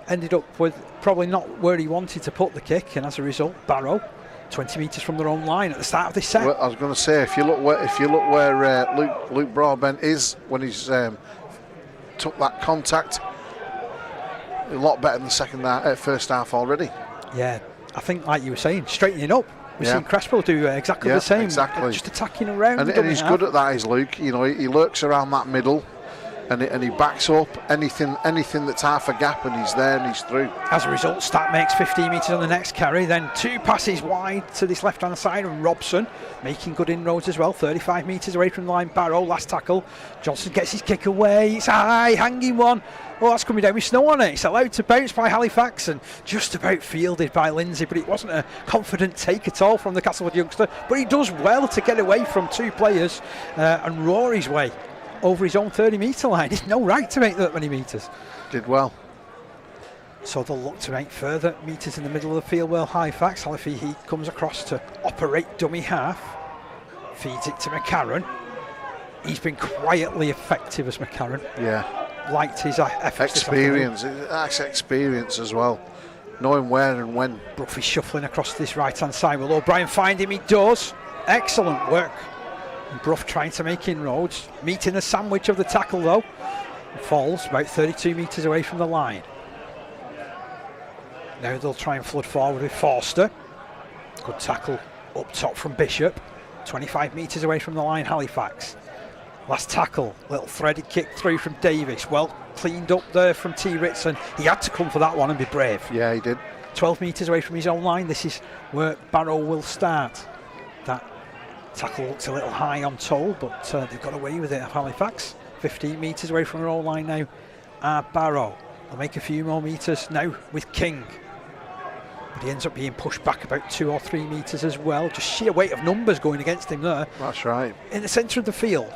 ended up with probably not where he wanted to put the kick, and as a result, Barrow 20 metres from their own line at the start of this set. Well, I was going to say, if you look where Luke Broadbent is when he's took that contact, a lot better than the first half already. Yeah, I think, like you were saying, straightening up. We've seen Crespo do exactly the same. Exactly. Just attacking around. And he's good at that, is Luke. You know, he lurks around that middle. And he backs up anything that's half a gap, and he's there and he's through. As a result, Stack makes 15 metres on the next carry, then 2 passes wide to this left-hand side, and Robson making good inroads as well, 35 metres away from the line. Barrow, last tackle. Johnson gets his kick away. It's a high, hanging one. Oh, that's coming down with snow on it. It's allowed to bounce by Halifax and just about fielded by Lindsay, but it wasn't a confident take at all from the Castleford youngster. But he does well to get away from 2 players and roar his way over his own 30-metre line. He's no right to make that many metres. Did well. So they'll look to make further metres in the middle of the field. Well, Halifax, Halifax Heat comes across to operate dummy half. Feeds it to McCarron. He's been quietly effective as McCarron. Yeah. Liked his efforts. Experience. That's experience as well. Knowing where and when. Bruffy shuffling across this right-hand side. Will O'Brien find him? He does. Excellent work. And Bruff trying to make inroads. Meeting the sandwich of the tackle though. Falls about 32 metres away from the line. Now they'll try and flood forward with Forster. Good tackle up top from Bishop. 25 metres away from the line, Halifax. Last tackle, little threaded kick through from Davis. Well cleaned up there from T. Ritson. He had to come for that one and be brave. Yeah, he did. 12 metres away from his own line. This is where Barrow will start. That tackle looks a little high, I'm told, but they've got away with it at Halifax. 15 metres away from their own line now. Barrow. They'll make a few more metres now with King. But he ends up being pushed back about 2 or 3 metres as well. Just sheer weight of numbers going against him there. That's right. In the centre of the field,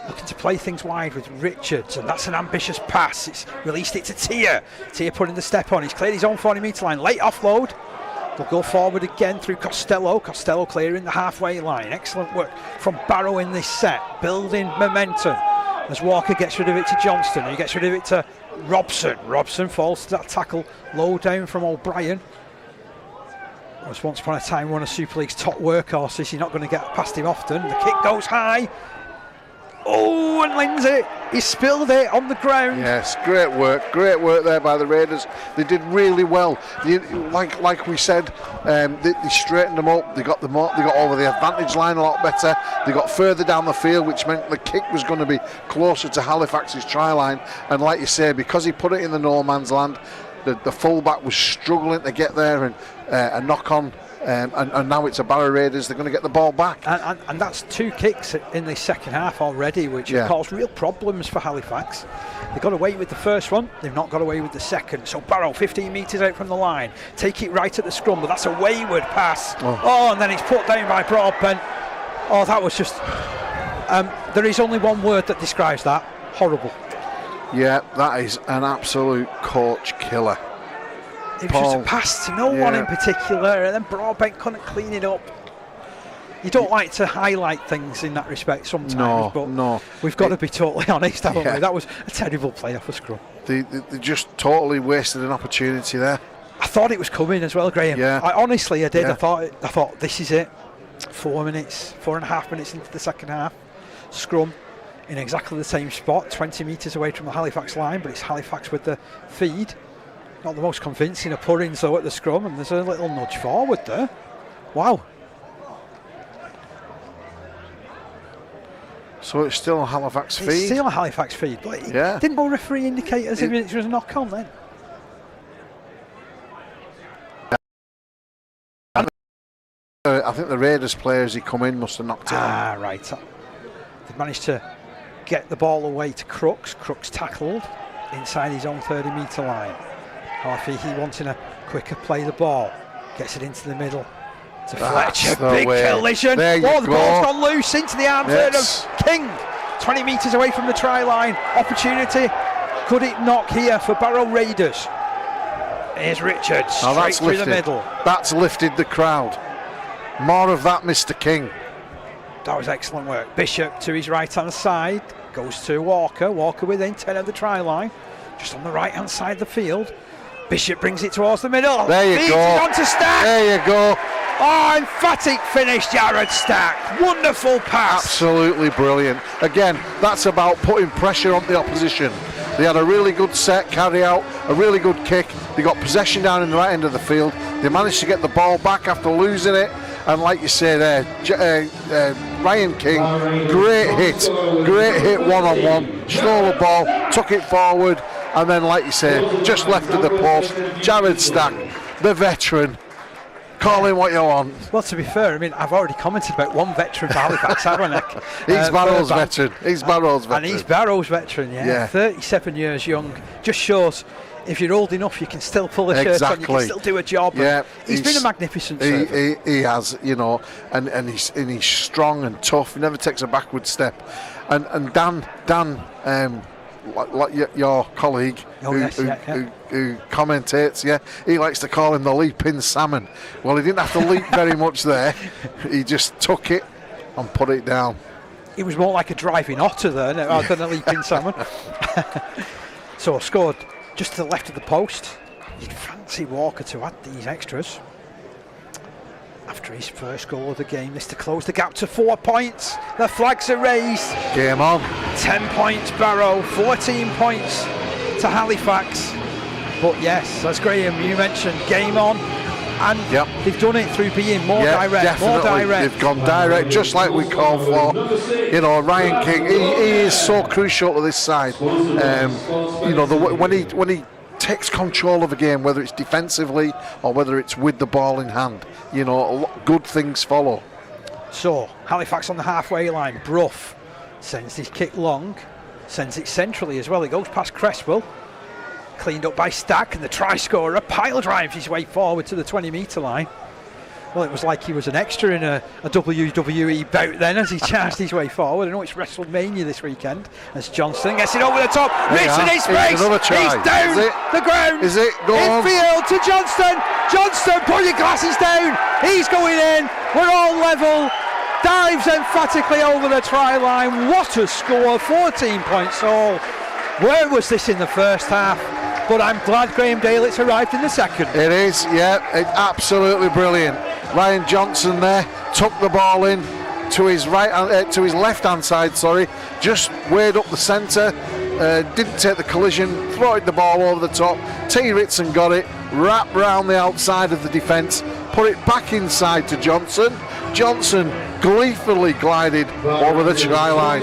looking to play things wide with Richards, and that's an ambitious pass. It's released it to Tier. Tier putting the step on. He's cleared his own 40 metre line. Late offload. They'll go forward again through Costello. Costello clearing the halfway line. Excellent work from Barrow in this set. Building momentum. As Walker gets rid of it to Johnston. He gets rid of it to Robson. Robson falls to that tackle low down from O'Brien. Was once upon a time one of Super League's top workhorses. You're not going to get past him often. The kick goes high. Oh, and Lindsay, he spilled it on the ground. Yes, great work there by the Raiders. They did really well. Like we said, they straightened them up. They got over the advantage line a lot better. They got further down the field, which meant the kick was going to be closer to Halifax's try line. And like you say, because he put it in the no man's land, the fullback was struggling to get there and a knock on. And now it's a Barrow Raiders. They're going to get the ball back. And that's 2 kicks in the second half already, which have caused real problems for Halifax. They got away with the first one. They've not got away with the second. So Barrow 15 metres out from the line. Take it right at the scrum, but that's a wayward pass. Oh, and then it's put down by Broadbent. Oh, that was just... there is only one word that describes that. Horrible. Yeah, that is an absolute coach killer. It was just a pass to no one in particular, and then Broadbent couldn't clean it up. You don't like to highlight things in that respect sometimes, but we've got to be totally honest, haven't we? That was a terrible play off a scrum. They just totally wasted an opportunity there. I thought it was coming as well, Graham. Yeah. I honestly did. Yeah. I thought this is it. 4.5 minutes into the second half. Scrum in exactly the same spot, 20 metres away from the Halifax line, but it's Halifax with the feed. Not the most convincing of purrings though at the scrum, and there's a little nudge forward there. Wow. So it's still a Halifax feed? It's still a Halifax feed, but didn't the referee indicate as if it was a knock on then? I think the Raiders players he come in must have knocked it on. Right. They've managed to get the ball away to Crooks. Crooks tackled inside his own 30 metre line. He wanting a quicker play the ball. Gets it into the middle to Fletcher. Big collision. The ball's gone loose into the arms of King. 20 metres away from the try line. Opportunity. Could it knock here for Barrow Raiders? Here's Richards. Straight through the middle. That's lifted the crowd. More of that, Mr. King. That was excellent work. Bishop to his right hand side. Goes to Walker. Walker within 10 of the try line. Just on the right hand side of the field. Bishop brings it towards the middle. There you go. On to Stack. There you go. Oh, emphatic finish, Jared Stack. Wonderful pass. Absolutely brilliant. Again, that's about putting pressure on the opposition. They had a really good set, carry out, a really good kick. They got possession down in the right end of the field. They managed to get the ball back after losing it. And like you say there, Ryan King, great hit one-on-one. Stole the ball, took it forward. And then, like you say, just left of the post. Jared Stack, the veteran, call him what you want. Well, to be fair, I mean, I've already commented about one veteran for Halifax, haven't I? He's Barrow's veteran. He's Barrow's veteran. And he's Barrow's veteran, yeah. 37 years young. Just shows if you're old enough, you can still pull a shirt on, you can still do a job. Yeah, he's been a magnificent servant. He has, you know, and he's strong and tough. He never takes a backward step. And Dan. Like your colleague who commentates, he likes to call him the leaping salmon. Well, he didn't have to leap very much there. He just took it and put it down. He was more like a driving otter there than a leaping salmon. So scored just to the left of the post. You'd fancy Walker to add these extras. After his first goal of the game, this to close the gap to 4 points. The flags are raised. Game on. 10 points Barrow, 14 points to Halifax. But yes, as Graham, you mentioned, game on. and they've done it through being more direct, definitely. more direct. They've gone direct, just like we call for. You know, Ryan King, he is so crucial to this side. You know, when he takes control of a game, whether it's defensively or whether it's with the ball in hand, you know, good things follow. So Halifax on the halfway line. Brough sends his kick long, sends it centrally as well. It goes past Cresswell, cleaned up by Stack, and the try scorer pile drives his way forward to the 20-metre line. Well, it was like he was an extra in a WWE bout then as he charged his way forward. I know it's WrestleMania this weekend as Johnston gets it over the top, missing his face. He's down the ground. Is it? Go on. Infield to Johnston. Johnston, put your glasses down. He's going in. We're all level. Dives emphatically over the try line. What a score, 14 points all. Where was this in the first half? But I'm glad Graham Dale's arrived in the second. It is, it's absolutely brilliant. Ryan Johnson there took the ball in to his to his left-hand side. Just weighed up the centre, didn't take the collision, throw the ball over the top. T. Ritson got it, wrapped round the outside of the defence, put it back inside to Johnson. Johnson gleefully glided over the try line.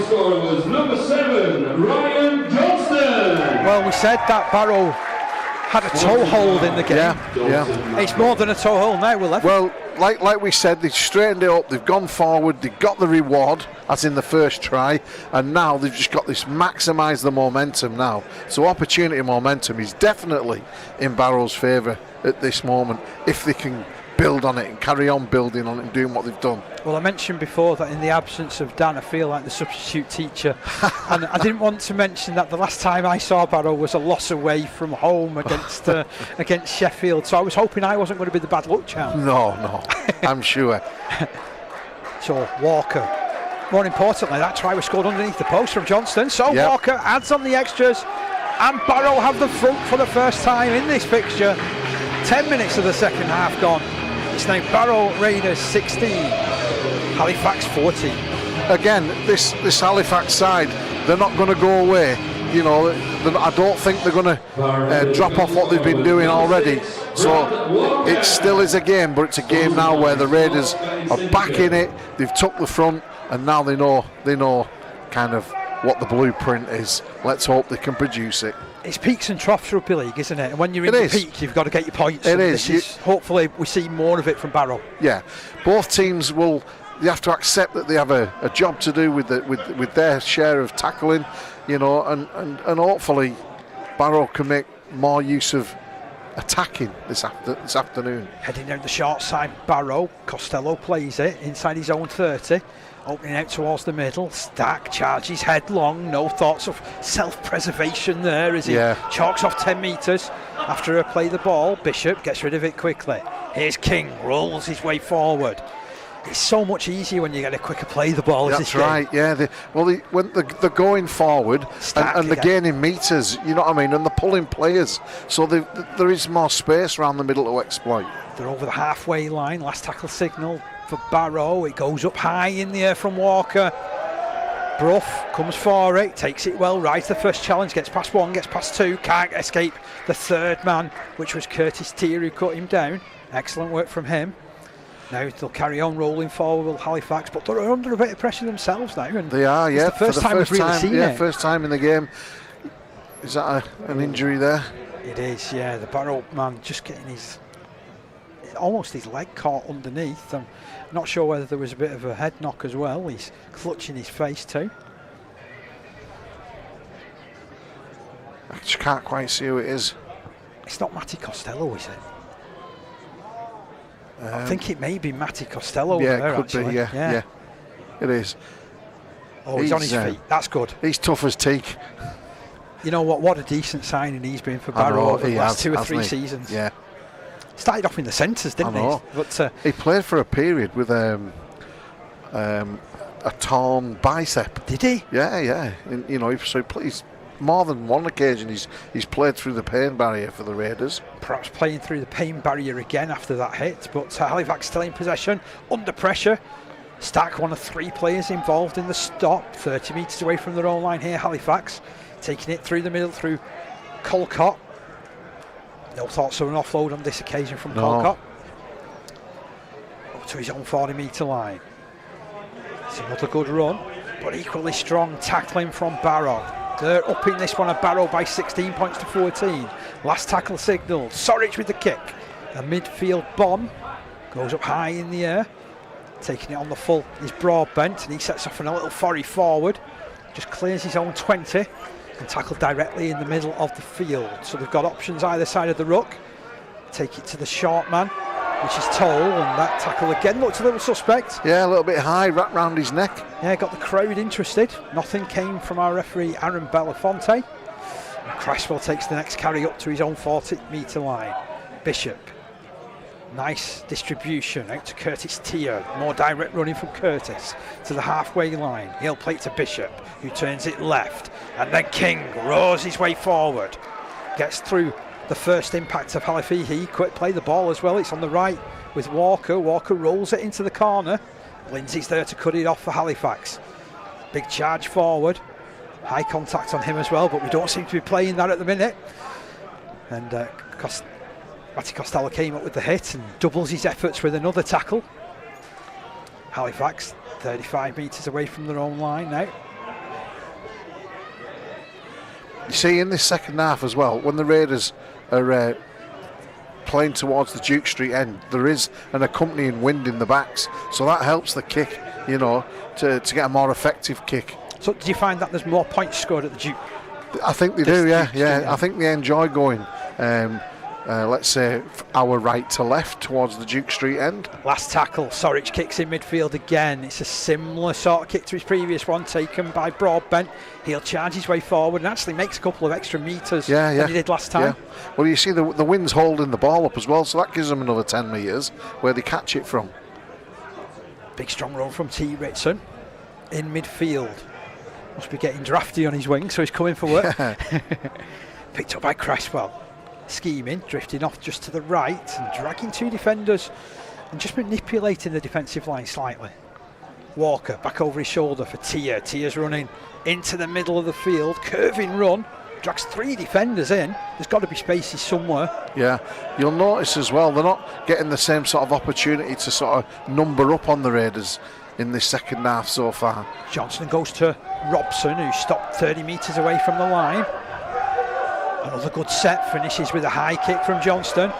Number 7, Ryan Johnston. Well, we said that Barrow had a toe hold in the game. Yeah. It's more than a toe hold now, Will. Well, like we said, they've straightened it up, they've gone forward, they've got the reward, as in the first try, and now they've just got this maximise the momentum now. So opportunity momentum is definitely in Barrow's favour at this moment, if they can build on it and carry on building on it and doing what they've done. Well, I mentioned before that in the absence of Dan, I feel like the substitute teacher. And I didn't want to mention that the last time I saw Barrow was a loss away from home against Sheffield. So I was hoping I wasn't going to be the bad luck child. No, I'm sure. So Walker. More importantly, that try was scored underneath the post from Johnston. So Walker adds on the extras, and Barrow have the front for the first time in this fixture. 10 minutes of the second half gone. It's now Barrow Raiders 16, Halifax 14. Again, this Halifax side, they're not going to go away. You know, I don't think they're going to drop off what they've been doing already. So it still is a game, but it's a game now where the Raiders are back in it. They've took the front, and now they know kind of what the blueprint is. Let's hope they can produce it. It's peaks and troughs rugby league, isn't it? And when you're in the peak, you've got to get your points. It is. Hopefully we see more of it from Barrow. Yeah, both teams will. They have to accept that they have a job to do with their share of tackling, you know, and hopefully Barrow can make more use of attacking this afternoon. Heading down the short side, Barrow. Costello plays it inside his own 30. Opening out towards the middle, Stack charges headlong, no thoughts of self-preservation there as he chalks off 10 metres. After a play the ball, Bishop gets rid of it quickly. Here's King, rolls his way forward. It's so much easier when you get a quicker play the ball. That's right, yeah. When they're going forward and they're gaining metres, you know what I mean, and they're pulling players, so there is more space around the middle to exploit. They're over the halfway line, last tackle signal for Barrow. It goes up high in the air from Walker. Brough comes for it, takes it well right. The first challenge, gets past one, gets past two, can't escape the third man, which was Curtis Tier who cut him down. Excellent work from him. Now they'll carry on rolling forward with Halifax, but they're under a bit of pressure themselves now. And they are, yeah. It's the first time we've really seen it. First time in the game. Is that an injury there? It is, yeah. The Barrow man just getting almost his leg caught underneath. I'm not sure whether there was a bit of a head knock as well. He's clutching his face too. I just can't quite see who it is. It's not Matty Costello, is it? I think it may be Matty Costello. Yeah, there, it could actually. be. Yeah, it is. Oh, he's on his feet. That's good. He's tough as teak. You know what a decent signing he's been for Barrow over the last 2 or 3 seasons. Yeah. Started off in the centres, didn't he? But he played for a period with a torn bicep. Did he? Yeah. And, you know, so he plays more than one occasion. He's played through the pain barrier for the Raiders. Perhaps playing through the pain barrier again after that hit. But Halifax still in possession, under pressure. Stack, one of 3 players involved in the stop. 30 metres away from their own line here, Halifax. Taking it through the middle through Colcott. No thoughts of an offload on this occasion from Colcott. to his own 40-metre line. It's another good run, but equally strong tackling from Barrow. They're upping this one at Barrow by 16 points to 14. Last tackle signalled. Sorich with the kick. A midfield bomb goes up high in the air. Taking it on the full is Broadbent, and he sets off on a little forry forward. Just clears his own 20 and tackled directly in the middle of the field. So they've got options either side of the ruck. Take it to the short man, which is Toll, and that tackle again looks a little suspect. Yeah, a little bit high, wrapped round his neck. Yeah, got the crowd interested. Nothing came from our referee Aaron Belafonte. And Cresswell takes the next carry up to his own 40-metre line. Bishop, nice distribution out to Curtis Tier. More direct running from Curtis to the halfway line. He'll play it to Bishop, who turns it left, and then King roars his way forward. Gets through the first impact of Halifax. Quick play the ball as well. It's on the right with Walker. Walker rolls it into the corner. Lindsay's there to cut it off for Halifax. Big charge forward. High contact on him as well, but we don't seem to be playing that at the minute. And Matty Costello came up with the hit and doubles his efforts with another tackle. Halifax 35 metres away from their own line now. You see in this second half as well, when the Raiders are playing towards the Duke Street end, there is an accompanying wind in the backs, so that helps the kick, you know, to get a more effective kick. So do you find that there's more points scored at the Duke? I think they do, yeah. I think they enjoy going, let's say, our right to left towards the Duke Street end. Last tackle, Sorich kicks in midfield again. It's a similar sort of kick to his previous one, taken by Broadbent. He'll charge his way forward and actually makes a couple of extra metres than he did last time. Yeah. Well, you see the wind's holding the ball up as well, so that gives them another 10 metres where they catch it from. Big strong run from T. Ritson in midfield. Must be getting drafty on his wing, so he's coming for work. Picked up by Cresswell. Scheming, drifting off just to the right and dragging two defenders and just manipulating the defensive line slightly. Walker back over his shoulder for Tier. Tier's running into the middle of the field, curving run, drags three defenders in. There's got to be spaces somewhere. Yeah, you'll notice as well, they're not getting the same sort of opportunity to sort of number up on the Raiders in this second half so far. Johnson goes to Robson, who stopped 30 metres away from the line. Another good set, finishes with a high kick from Johnston.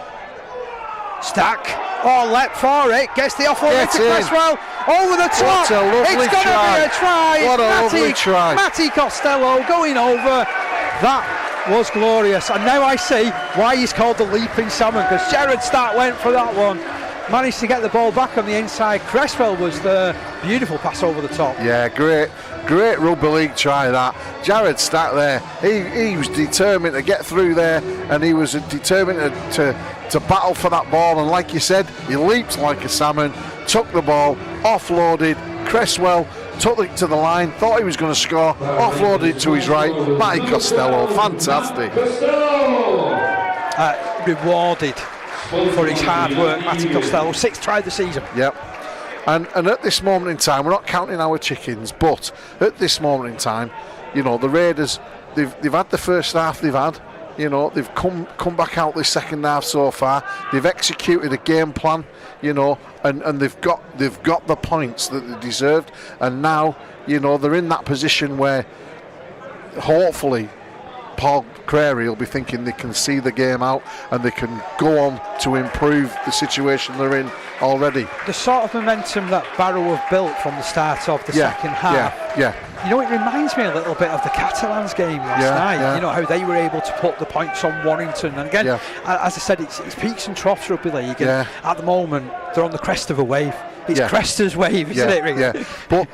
Stack, leapt for it, gets the offload to Cresswell, over the top. What a lovely it's going to be a try. What a lovely try. Matty Costello going over. That was glorious. And now I see why he's called the leaping salmon, because Jared Stack went for that one. Managed to get the ball back on the inside. Cresswell was the beautiful pass over the top. Yeah, great rugby league try that. Jared Stack there, he was determined to get through there, and he was determined to battle for that ball, and like you said, he leaped like a salmon, took the ball, offloaded. Cresswell took it to the line, thought he was going to score, offloaded it to his right. Matty Costello, fantastic. Rewarded for his hard work, Matty Costello. 6th try of the season. Yep. And at this moment in time, we're not counting our chickens, but at this moment in time, you know, the Raiders, they've had the first half they've had. You know, they've come back out this second half so far. They've executed a game plan, you know, and they've got the points that they deserved. And now, you know, they're in that position where hopefully Paul Crary will be thinking they can see the game out and they can go on to improve the situation they're in already. The sort of momentum that Barrow have built from the start of the second half. Yeah. You know, it reminds me a little bit of the Catalans game last night. Yeah. You know, how they were able to put the points on Warrington. And again, as I said, it's peaks and troughs rugby league. And at the moment, they're on the crest of a wave. It's Crester's wave, isn't it, really? Yeah. But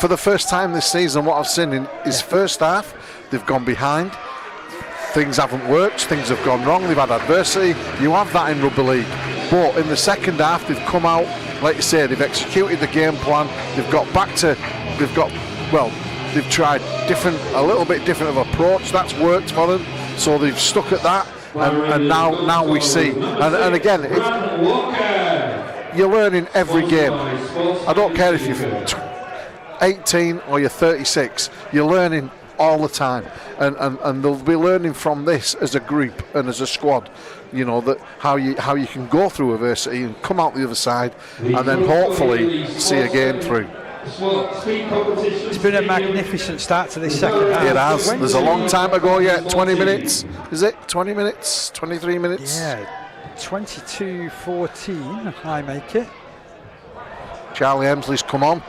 for the first time this season, what I've seen in his first half, they've gone behind. Things haven't worked, things have gone wrong, they've had adversity. You have that in rugby league. But in the second half, they've come out, like you say, they've executed the game plan, they've tried a little bit different of approach, that's worked for them, so they've stuck at that, and now we see. And again, you're learning every game. I don't care if you're 18 or you're 36, you're learning all the time, and they'll be learning from this as a group and as a squad. You know, that how you can go through adversity and come out the other side, and then hopefully see a game through. It's been a magnificent start to this second half. It has. There's a long time to go yet. 20 minutes. Is it 20 minutes? 23 minutes? Yeah, 22-14. I make it. Charlie Hemsley's come on.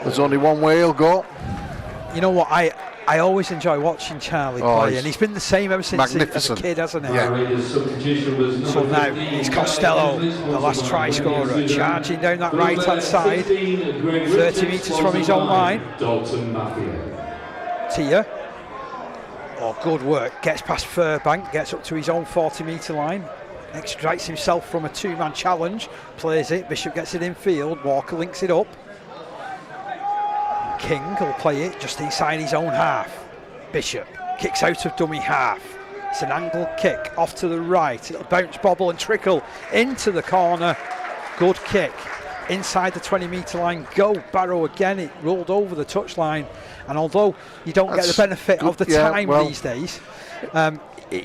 There's only one way he'll go. You know what? I always enjoy watching Charlie play, and he's been the same ever since he was a kid, hasn't he? Yeah. So now it's Costello, the last try scorer, charging down that right-hand side, 30 metres from his own line. Tia. Oh, good work. Gets past Furbank, gets up to his own 40-metre line. Extracts himself from a two-man challenge, plays it. Bishop gets it in field. Walker links it up. King will play it just inside his own half. Bishop kicks out of dummy half. It's an angled kick off to the right. It'll bounce, bobble and trickle into the corner. Good kick inside the 20-metre line. Go Barrow again. It rolled over the touchline, and although you don't get the benefit of the time these days,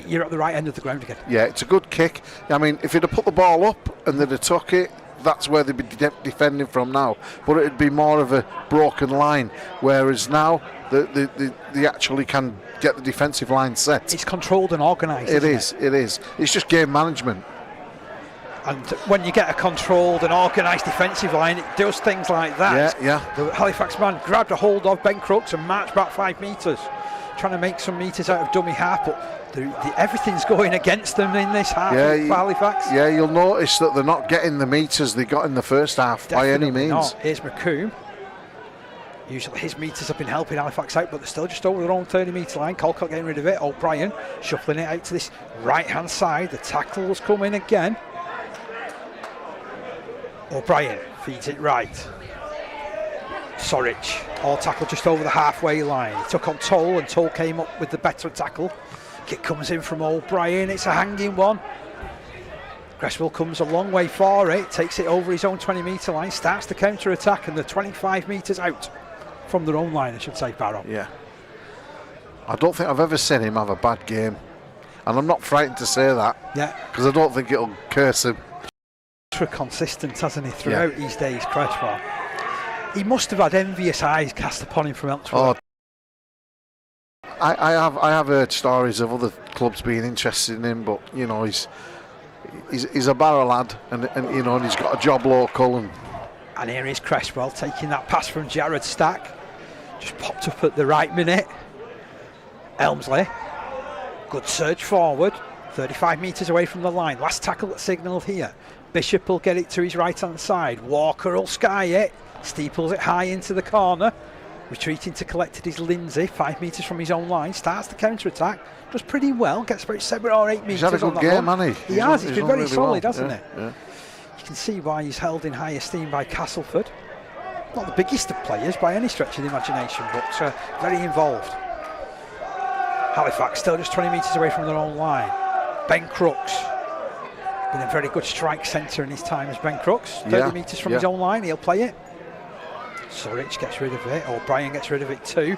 you're at the right end of the ground again. Yeah, it's a good kick. I mean, if he'd have put the ball up and they'd have took it, that's where they'd be defending from now. But it'd be more of a broken line, whereas now they actually can get the defensive line set. It's controlled and organised. It is. It's just game management. And when you get a controlled and organised defensive line, it does things like that. Yeah. The Halifax man grabbed a hold of Ben Crooks and marched back 5 metres, trying to make some metres out of dummy half, but everything's going against them in this half for Halifax. Yeah, you'll notice that they're not getting the metres they got in the first half. Definitely by any means. Not. Here's McComb. Usually his metres have been helping Halifax out, but they're still just over their own 30-metre line. Colcott getting rid of it. O'Brien shuffling it out to this right-hand side. The tackles come in again. O'Brien feeds it right. Sorich, all tackled just over the halfway line. He took on Toll, and Toll came up with the better tackle. Kick comes in from O'Brien. It's a hanging one. Cresswell comes a long way for it, takes it over his own 20-metre line, starts the counter-attack, and they're 25 metres out from their own line, I should say, Barrow. Yeah. I don't think I've ever seen him have a bad game. And I'm not frightened to say that. Yeah. Because I don't think it'll curse him. Consistent, hasn't he, throughout these days, Cresswell? He must have had envious eyes cast upon him from elsewhere. I have heard stories of other clubs being interested in him, but you know he's a Barrow lad, and you know, and he's got a job local. And here is Cresswell taking that pass from Jared Stack, just popped up at the right minute. Elmsley, good surge forward, 35 metres away from the line. Last tackle that's signalled here. Bishop will get it to his right hand side. Walker will sky it, steeples it high into the corner. Retreating to collect it is Lindsay, 5 metres from his own line, starts the counter-attack, does pretty well, gets about 7 or 8 metres. He's had a good game, hasn't he? He has, he's been very really solid, well. hasn't he? Yeah. You can see why he's held in high esteem by Castleford. Not the biggest of players by any stretch of the imagination, but very involved. Halifax still just 20 metres away from their own line. Ben Crooks, been a very good strike centre in his time as Ben Crooks, 30 metres from his own line, he'll play it. Sorich gets rid of it, O'Brien gets rid of it too.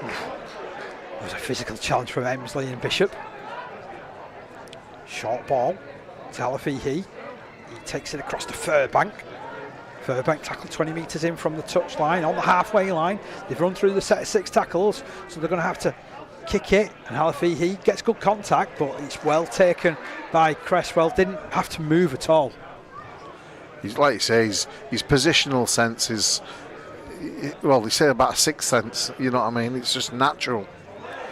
It was a physical challenge from Emsley and Bishop. Short ball to Halafihi. He takes it across to Furbank. Furbank tackled 20 metres in from the touchline on the halfway line. They've run through the set of 6 tackles, so they're going to have to kick it. And Halafihi gets good contact, but it's well taken by Cresswell. Didn't have to move at all. He's like you say, his positional sense is, well, they say about a 6th sense. You know what I mean? It's just natural.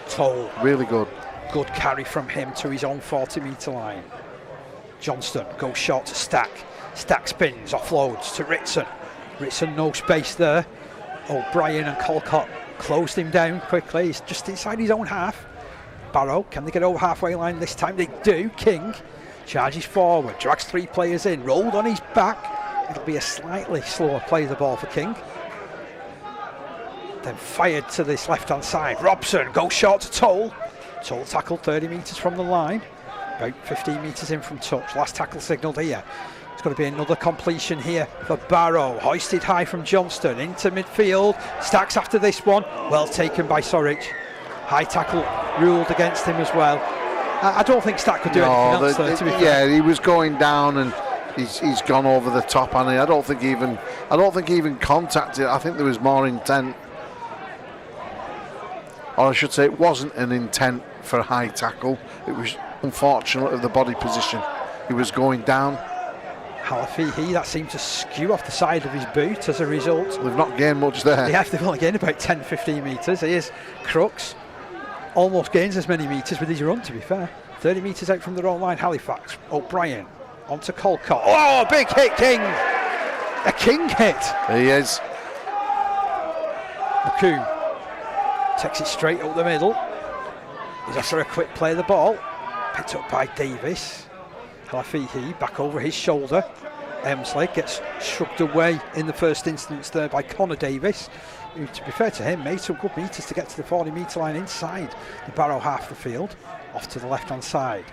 Toll. Really good. Good carry from him to his own 40-metre line. Johnston goes short to Stack. Stack spins, offloads to Ritson. Ritson, no space there. O'Brien and Colcott closed him down quickly. He's just inside his own half. Barrow, can they get over halfway line this time? They do. King charges forward, drags 3 players in, rolled on his back. It'll be a slightly slower play of the ball for King. Then fired to this left-hand side. Robson goes short to Toll. Toll tackled 30 metres from the line. About 15 metres in from touch. Last tackle signalled here. It's going to be another completion here for Barrow. Hoisted high from Johnston into midfield. Stacks after this one. Well taken by Sorich. High tackle ruled against him as well. I don't think Stack could do anything else there, to be fair. Yeah, he was going down and he's gone over the top, and I don't think he even contacted. I think there was more intent, or I should say, it wasn't an intent for a high tackle. It was unfortunate of the body position. He was going down. Halifax, that seemed to skew off the side of his boot as a result. They've not gained much there. Yeah, they've only gained about 10-15 metres. Here's Crooks. Almost gains as many metres with his run, to be fair. 30 metres out from the wrong line, Halifax. O'Brien onto Colcott. Oh, big hit, King! A King hit. He is. McComb takes it straight up the middle. He's after a quick play of the ball. Picked up by Davis. Halafihi back over his shoulder. Emsley gets shrugged away in the first instance there by Connor Davis, who, to be fair to him, made some good metres to get to the 40 metre line inside the Barrow half the field, off to the left hand side.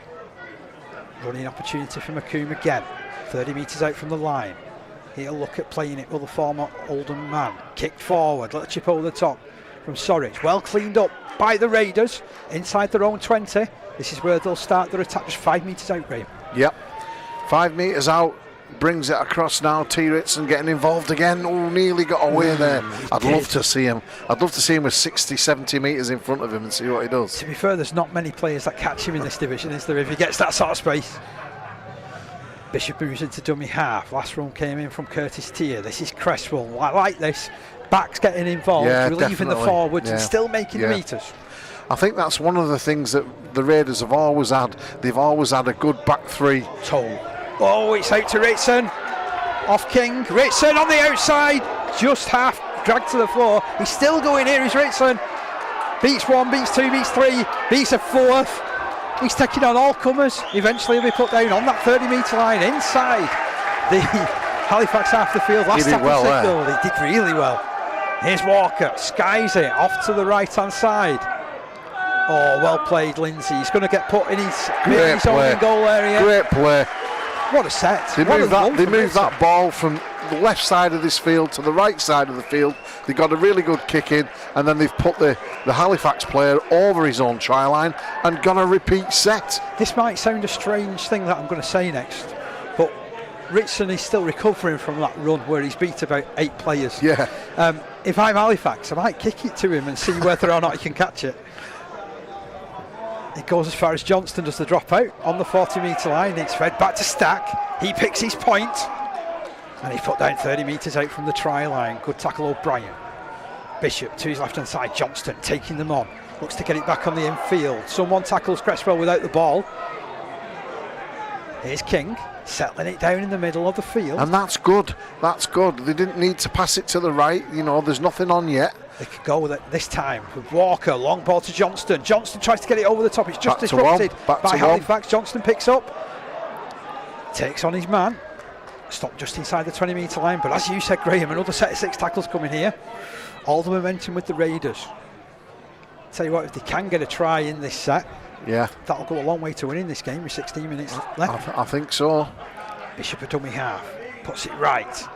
Running opportunity for McComb again, 30 metres out from the line. He'll look at playing it with a former Oldham man. Kicked forward, little chip over the top from Sorich. Well cleaned up by the Raiders inside their own 20. This is where they'll start their attack, just 5 metres out, Graham. Yep, 5 metres out, brings it across now. T. Ritson getting involved again. Oh, nearly got away there. I'd love to see him. I'd love to see him with 60-70 metres in front of him and see what he does. To be fair, there's not many players that catch him in this division, is there, if he gets that sort of space? Bishop moves into dummy half. Last run came in from Curtis Tier. This is Cresswell. I like this. Backs getting involved, relieving the forwards and still making the metres. I think that's one of the things that the Raiders have always had. They've always had a good back three. Toll. Oh, it's out to Ritson. Off King. Ritson on the outside. Just half dragged to the floor. He's still going here, is Ritson. Beats one, beats two, beats three, beats a fourth. He's taking on all comers. Eventually he'll be put down on that 30 metre line inside the Halifax half the field. Last tackle signal. He did really well. Here's Walker. Skies it off to the right hand side. Oh, well played, Lindsay. He's going to get put in his own goal area. Great play. What a set. They moved that ball from the left side of this field to the right side of the field. They got a really good kick in, and then they've put the Halifax player over his own try line and got a repeat set. This might sound a strange thing that I'm going to say next, but Ritson is still recovering from that run where he's beat about 8 players. Yeah. If I'm Halifax, I might kick it to him and see whether or not he can catch it. It goes as far as Johnston does the drop out on the 40 metre line. It's fed back to Stack. He picks his point and he's put down 30 metres out from the try line. Good tackle, O'Brien. Bishop to his left hand side. Johnston taking them on. Looks to get it back on the infield. Someone tackles Cresswell without the ball. Here's King settling it down in the middle of the field. And that's good. That's good. They didn't need to pass it to the right. You know, there's nothing on yet. They could go with it this time with Walker. Long ball to Johnston. Johnston tries to get it over the top. It's just disrupted by Halifax. Johnston picks up. Takes on his man. Stopped just inside the 20 metre line. But as you said, Graham, another set of 6 tackles coming here. All the momentum with the Raiders. Tell you what, if they can get a try in this set, that'll go a long way to winning this game with 16 minutes left. I think so. Bishop a dummy half. Puts it right.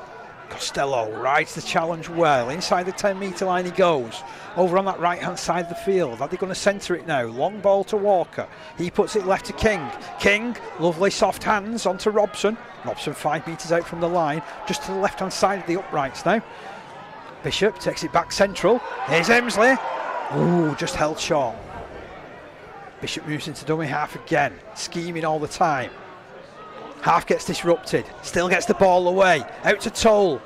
Costello rides the challenge well. Inside the 10 metre line he goes. Over on that right hand side of the field. Are they going to centre it now? Long ball to Walker. He puts it left to King. King, lovely soft hands onto Robson. Robson 5 metres out from the line. Just to the left hand side of the uprights now. Bishop takes it back central. Here's Emsley. Ooh, just held short. Bishop moves into dummy half again. Scheming all the time. Half gets disrupted, still gets the ball away, out to Toll.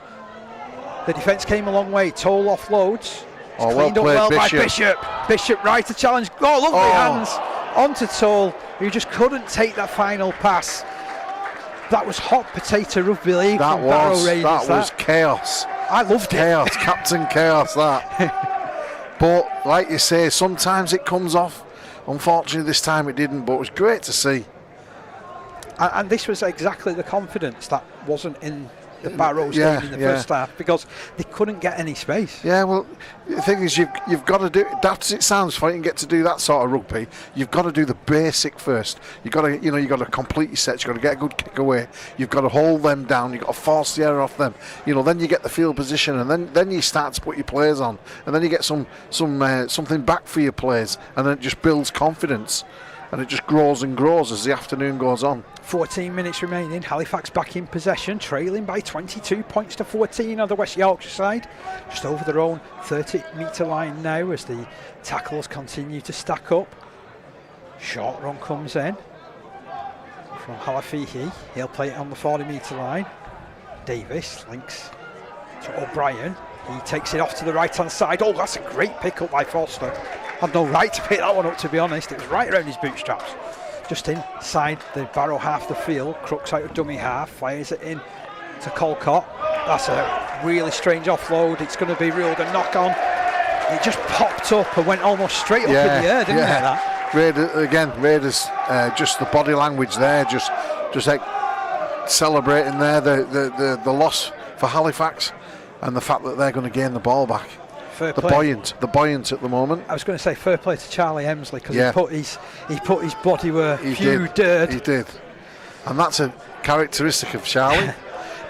The defence came a long way, Toll offloads. It's cleaned up well by Bishop. Bishop rides the challenge, lovely hands onto Toll, who just couldn't take that final pass. That was hot potato rugby league from Barrow Raiders. That was chaos. I loved chaos, Captain Chaos, that. But like you say, sometimes it comes off. Unfortunately this time it didn't, but it was great to see. And this was exactly the confidence that wasn't in the Barrows game in the first half because they couldn't get any space. Yeah, well, the thing is, you've got to do, that's it sounds funny, you get to do that sort of rugby, you've got to do the basic first. You've got to complete your sets, you've got to get a good kick away, you've got to hold them down, you've got to force the error off them. Then you get the field position, and then you start to put your players on, and then you get something back for your players, and then it just builds confidence. And it just grows and grows as the afternoon goes on. 14 minutes remaining. Halifax back in possession, trailing by 22 points to 14 on the West Yorkshire side. Just over their own 30-metre line now as the tackles continue to stack up. Short run comes in from Halafihi. He'll play it on the 40-metre line. Davis links to O'Brien. He takes it off to the right-hand side. Oh, that's a great pick-up by Foster. Had no right to pick that one up, to be honest. It was right around his bootstraps. Just inside the Barrow half the field. Crooks out of dummy half, fires it in to Colcott. That's a really strange offload. It's going to be ruled a knock-on. It just popped up and went almost straight up in the air, didn't it? That? Raiders, just the body language there, just like celebrating there the loss for Halifax and the fact that they're going to gain the ball back. The buoyant at the moment. I was going to say fair play to Charlie Emsley because he put his body where few dared. He did, and that's a characteristic of Charlie.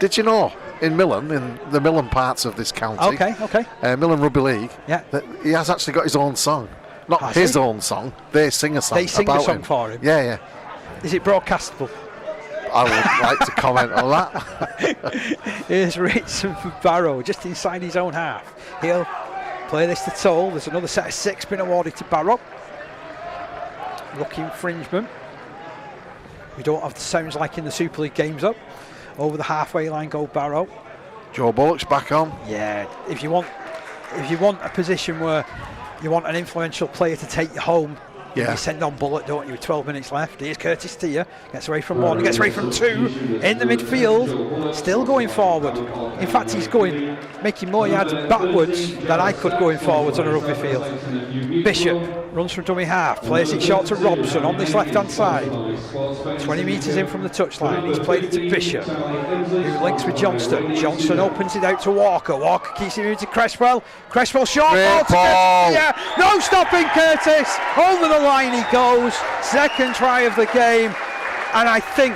Did you know in Millen, in the Millen parts of this county, Millen Rugby League, that he has actually got his own song, not his own song. They sing a song. They sing about a song him. for him. Yeah. Is it broadcastable? I would like to comment on that. Here's Ritson for Barrow, just inside his own half. He'll play this to Toll. There's another set of 6 been awarded to Barrow. Lucky infringement. We don't have the sounds like in the Super League games up. Over the halfway line go Barrow. Joe Bullock's back on. Yeah, if you want a position where you want an influential player to take you home, you send on Bullock, don't you, with 12 minutes left. Here's Curtis Tier, gets away from one, gets away from two, in the midfield, still going forward. In fact, he's making more yards backwards than I could going forwards on a rugby field. Bishop runs from dummy half, plays it short to Robson on this left-hand side. 20 metres in from the touchline, he's played it to Bishop, who links with Johnston. Johnston opens it out to Walker. Walker keeps it moving to Cresswell. Cresswell short ball to Curtis Tier. No stopping Curtis. Over the line he goes. Second try of the game, and I think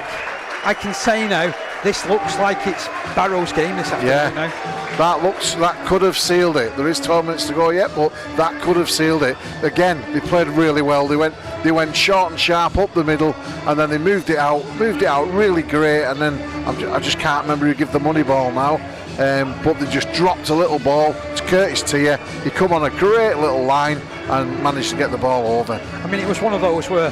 I can say now this looks like it's Barrow's game this afternoon now. That could have sealed it. There is 12 minutes to go yet, but that could have sealed it. Again, they played really well. They went short and sharp up the middle, and then they moved it out really great. And then I just can't remember who gave the money ball now, but they just dropped a little ball to Curtis Tier. He come on a great little line and managed to get the ball over. I mean, it was one of those where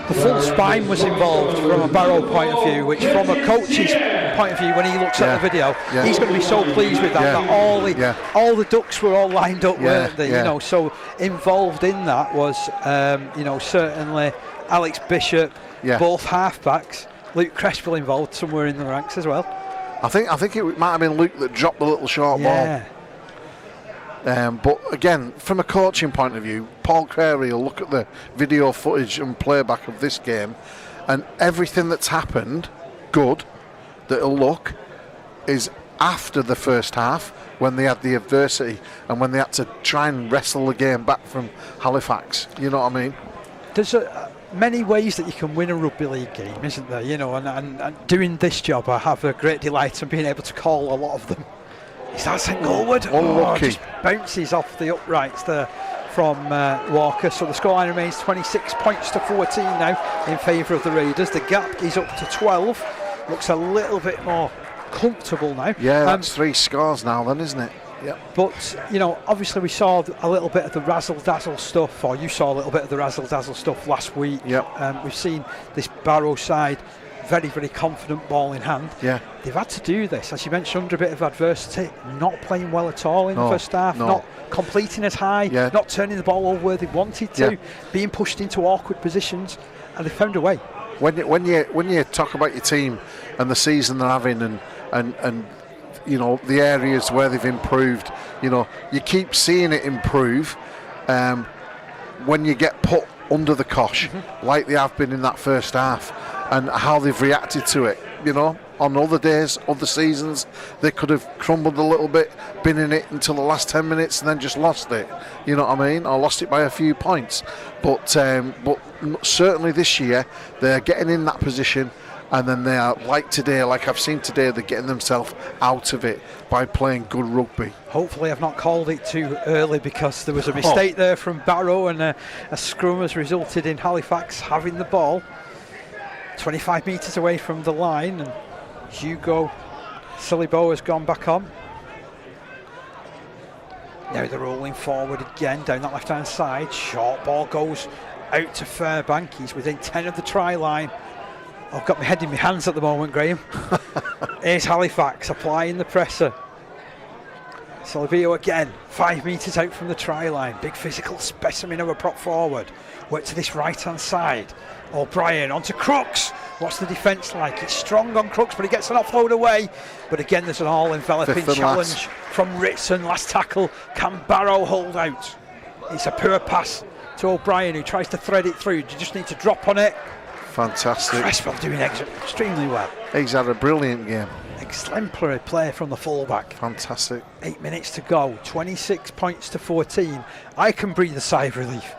the full spine was involved from a Barrow point of view, which from a coach's point of view, when he looks at the video, he's going to be so pleased with that all the ducks were all lined up, weren't they? So involved in that was certainly Alex Bishop, both halfbacks, Luke Cresswell involved somewhere in the ranks as well. I think it might have been Luke that dropped the little short ball. But again, from a coaching point of view, Paul Carey will look at the video footage and playback of this game, and everything that's happened good that he'll look is after the first half, when they had the adversity and when they had to try and wrestle the game back from Halifax. You know what I mean? There's many ways that you can win a rugby league game, isn't there? And doing this job, I have a great delight in being able to call a lot of them. Is that sent goalward? Just bounces off the uprights there from Walker. So the scoreline remains 26 points to 14 now in favour of the Raiders. The gap is up to 12. Looks a little bit more comfortable now. Yeah, that's 3 scores now then, isn't it? Yep. But, obviously we saw a little bit of the razzle-dazzle stuff, or you saw a little bit of the razzle-dazzle stuff last week. Yep. We've seen this Barrow side very, very confident, ball in hand. Yeah. They've had to do this, as you mentioned, under a bit of adversity, not playing well at all in the first half, not completing as high, not turning the ball over where they wanted to, being pushed into awkward positions, and they found a way. When you talk about your team and the season they're having and the areas where they've improved, you keep seeing it improve when you get put under the cosh like they have been in that first half. and how they've reacted to it. You know, on other days, other seasons, they could have crumbled a little bit, been in it until the last 10 minutes and then just lost it. You know what I mean? Or lost it by a few points. But certainly this year, they're getting in that position, and then they are, like today, like I've seen today, they're getting themselves out of it by playing good rugby. Hopefully I've not called it too early, because there was a mistake there from Barrow, and a scrum has resulted in Halifax having the ball 25 metres away from the line, and Hugo Silibo has gone back on. Now they're rolling forward again down that left hand side. Short ball goes out to Fairbank. He's within 10 of the try line. I've got my head in my hands at the moment, Graham. Here's Halifax applying the pressure. Silvio again, 5 metres out from the try line. Big physical specimen of a prop forward. Work to this right hand side. O'Brien onto Crooks. What's the defence like? It's strong on Crooks, but he gets an offload away. But again, there's an all-enveloping challenge from Ritson. Last tackle. Can Barrow hold out? It's a poor pass to O'Brien, who tries to thread it through. You just need to drop on it. Fantastic. Cresswell doing extremely well. He's had a brilliant game. Exemplary play from the fullback. Fantastic. 8 minutes to go. 26 points to 14. I can breathe a sigh of relief.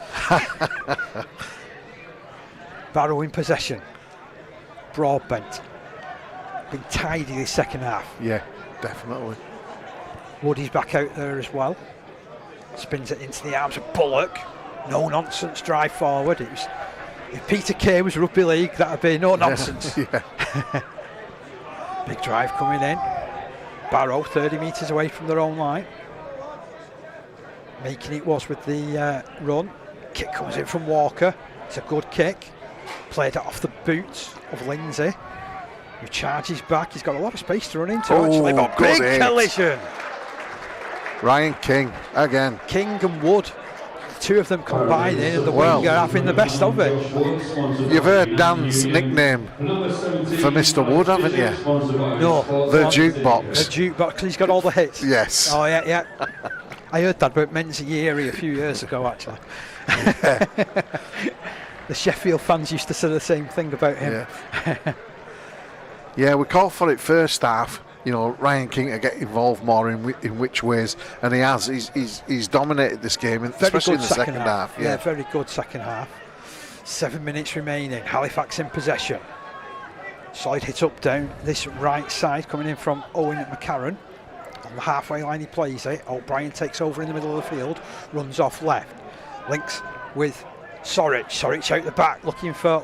Barrow in possession. Broadbent. Been tidy this second half. Yeah, definitely. Woody's back out there as well. Spins it into the arms of Bullock. No nonsense drive forward. It was, if Peter Kay was rugby league, that would be no nonsense. Yeah. Big drive coming in. Barrow 30 metres away from their own line. Making it was with the run. Kick comes in from Walker. It's a good kick. Played it off the boots of Lindsay, who charges back. He's got a lot of space to run into, actually, but big collision. Ryan King again. King and Wood, the two of them combining, and the winger having the best of it. You've heard Dan's nickname for Mr. Wood, haven't you? No. The jukebox. The jukebox, because he's got all the hits. Yes. Oh, yeah. I heard that about Menzieri a few years ago, actually. The Sheffield fans used to say the same thing about him. Yeah, we called for it first half. You know, Ryan King to get involved more in which ways, and he has. He's dominated this game, especially in the second half. Yeah, very good second half. 7 minutes remaining. Halifax in possession. Side hit up down this right side, coming in from Owen McCarron. On the halfway line he plays it. O'Brien takes over in the middle of the field, runs off left, links with Sorich out the back looking for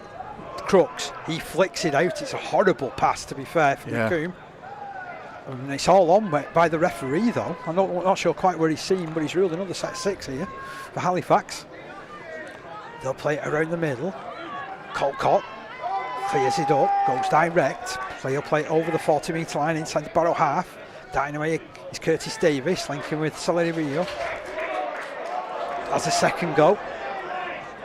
Crooks. He flicks it out. It's a horrible pass, to be fair, from McComb. And it's all on by the referee, though. I'm not sure quite where he's seen, but he's ruled another set 6 here for Halifax. They'll play it around the middle. Colcott clears it up, goes direct. He'll play it over the 40 metre line inside the Barrow half. Down away is Curtis Davis, linking with Solerio. That's a second go.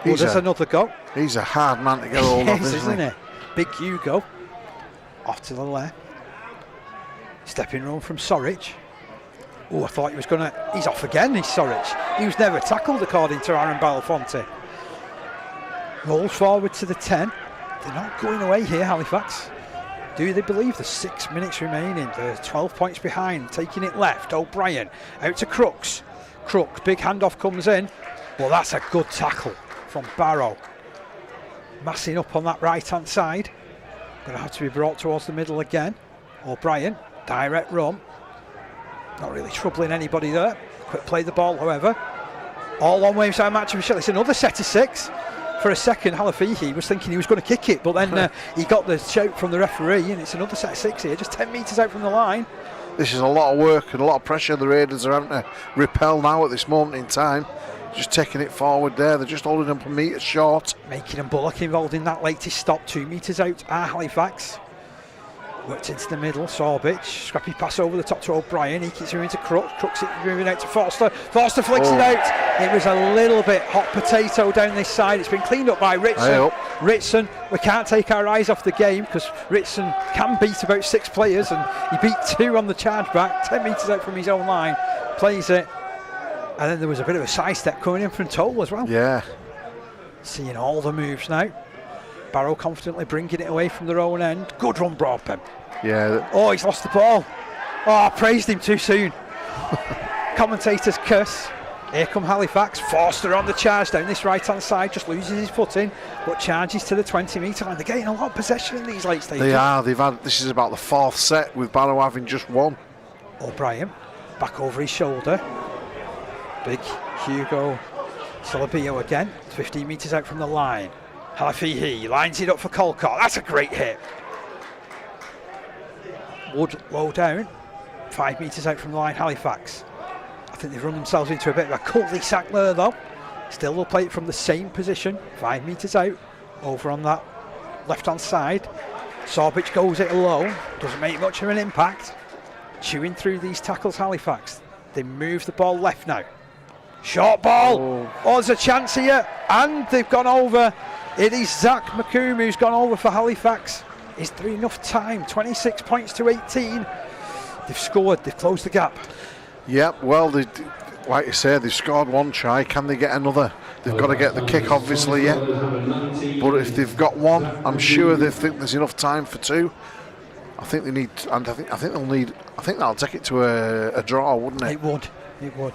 There's another go. He's a hard man to get hold of, isn't he? Big Hugo. Off to the left. Stepping room from Sorich. Oh, I thought he was going to... He's off again, he's Sorich. He was never tackled, according to Aaron Belafonte. Rolls forward to the 10. They're not going away here, Halifax. Do they believe there's 6 minutes remaining? They're 12 points behind. Taking it left. O'Brien out to Crooks. Big handoff comes in. Well, that's a good tackle from Barrow. Massing up on that right hand side. Going to have to be brought towards the middle again. O'Brien, direct run. Not really troubling anybody there. Quick play the ball, however. All on way side match of Michelle. It's another set of 6. For a second, Halafihi was thinking he was going to kick it, but then he got the shout from the referee, and it's another set of 6 here, just 10 metres out from the line. This is a lot of work and a lot of pressure the Raiders are having to repel now at this moment in time. Just taking it forward there. They're just holding them a metre short. Making them Bullock involved in that latest stop. 2 metres out are Halifax. Worked into the middle, Sorbich. Scrappy pass over the top to O'Brien. He keeps moving to Crooks. Crooks moving out to Forster. Forster flicks it out. It was a little bit hot potato down this side. It's been cleaned up by Ritson. Ritson, we can't take our eyes off the game because Ritson can beat about 6 players, and he beat 2 on the charge back. 10 metres out from his own line. Plays it. And then there was a bit of a side step coming in from Toll as well. Yeah. Seeing all the moves now. Barrow confidently bringing it away from their own end. Good run, Broadbent. Yeah. Oh, he's lost the ball. Oh, I praised him too soon. Commentators curse. Here come Halifax. Forster on the charge down this right-hand side, just loses his footing, but charges to the 20-metre line. They're getting a lot of possession in these late stages. They are. This is about the 4th set with Barrow having just one. O'Brien back over his shoulder. Big Hugo Salabio again, 15 metres out from the line. Halafihi lines it up for Colcott. That's a great hit. Wood low down, 5 metres out from the line, Halifax. I think they've run themselves into a bit of a cul-de-sac there though. Still will play it from the same position, 5 metres out, over on that left-hand side. Sorbic goes it low, doesn't make much of an impact. Chewing through these tackles, Halifax. They move the ball left now. Short ball. Oh, there's a chance here, and they've gone over. It is Zach McComb who's gone over for Halifax. Is there enough time? 26 points to 18. They've scored, they've closed the gap. Yep, well, like you say, they've scored one try. Can they get another? They've got to get the kick, obviously, yeah. But if they've got one, I'm sure they think there's enough time for two. I think they need, and I think they'll need. I think that'll take it to a draw, wouldn't it? It would. It would.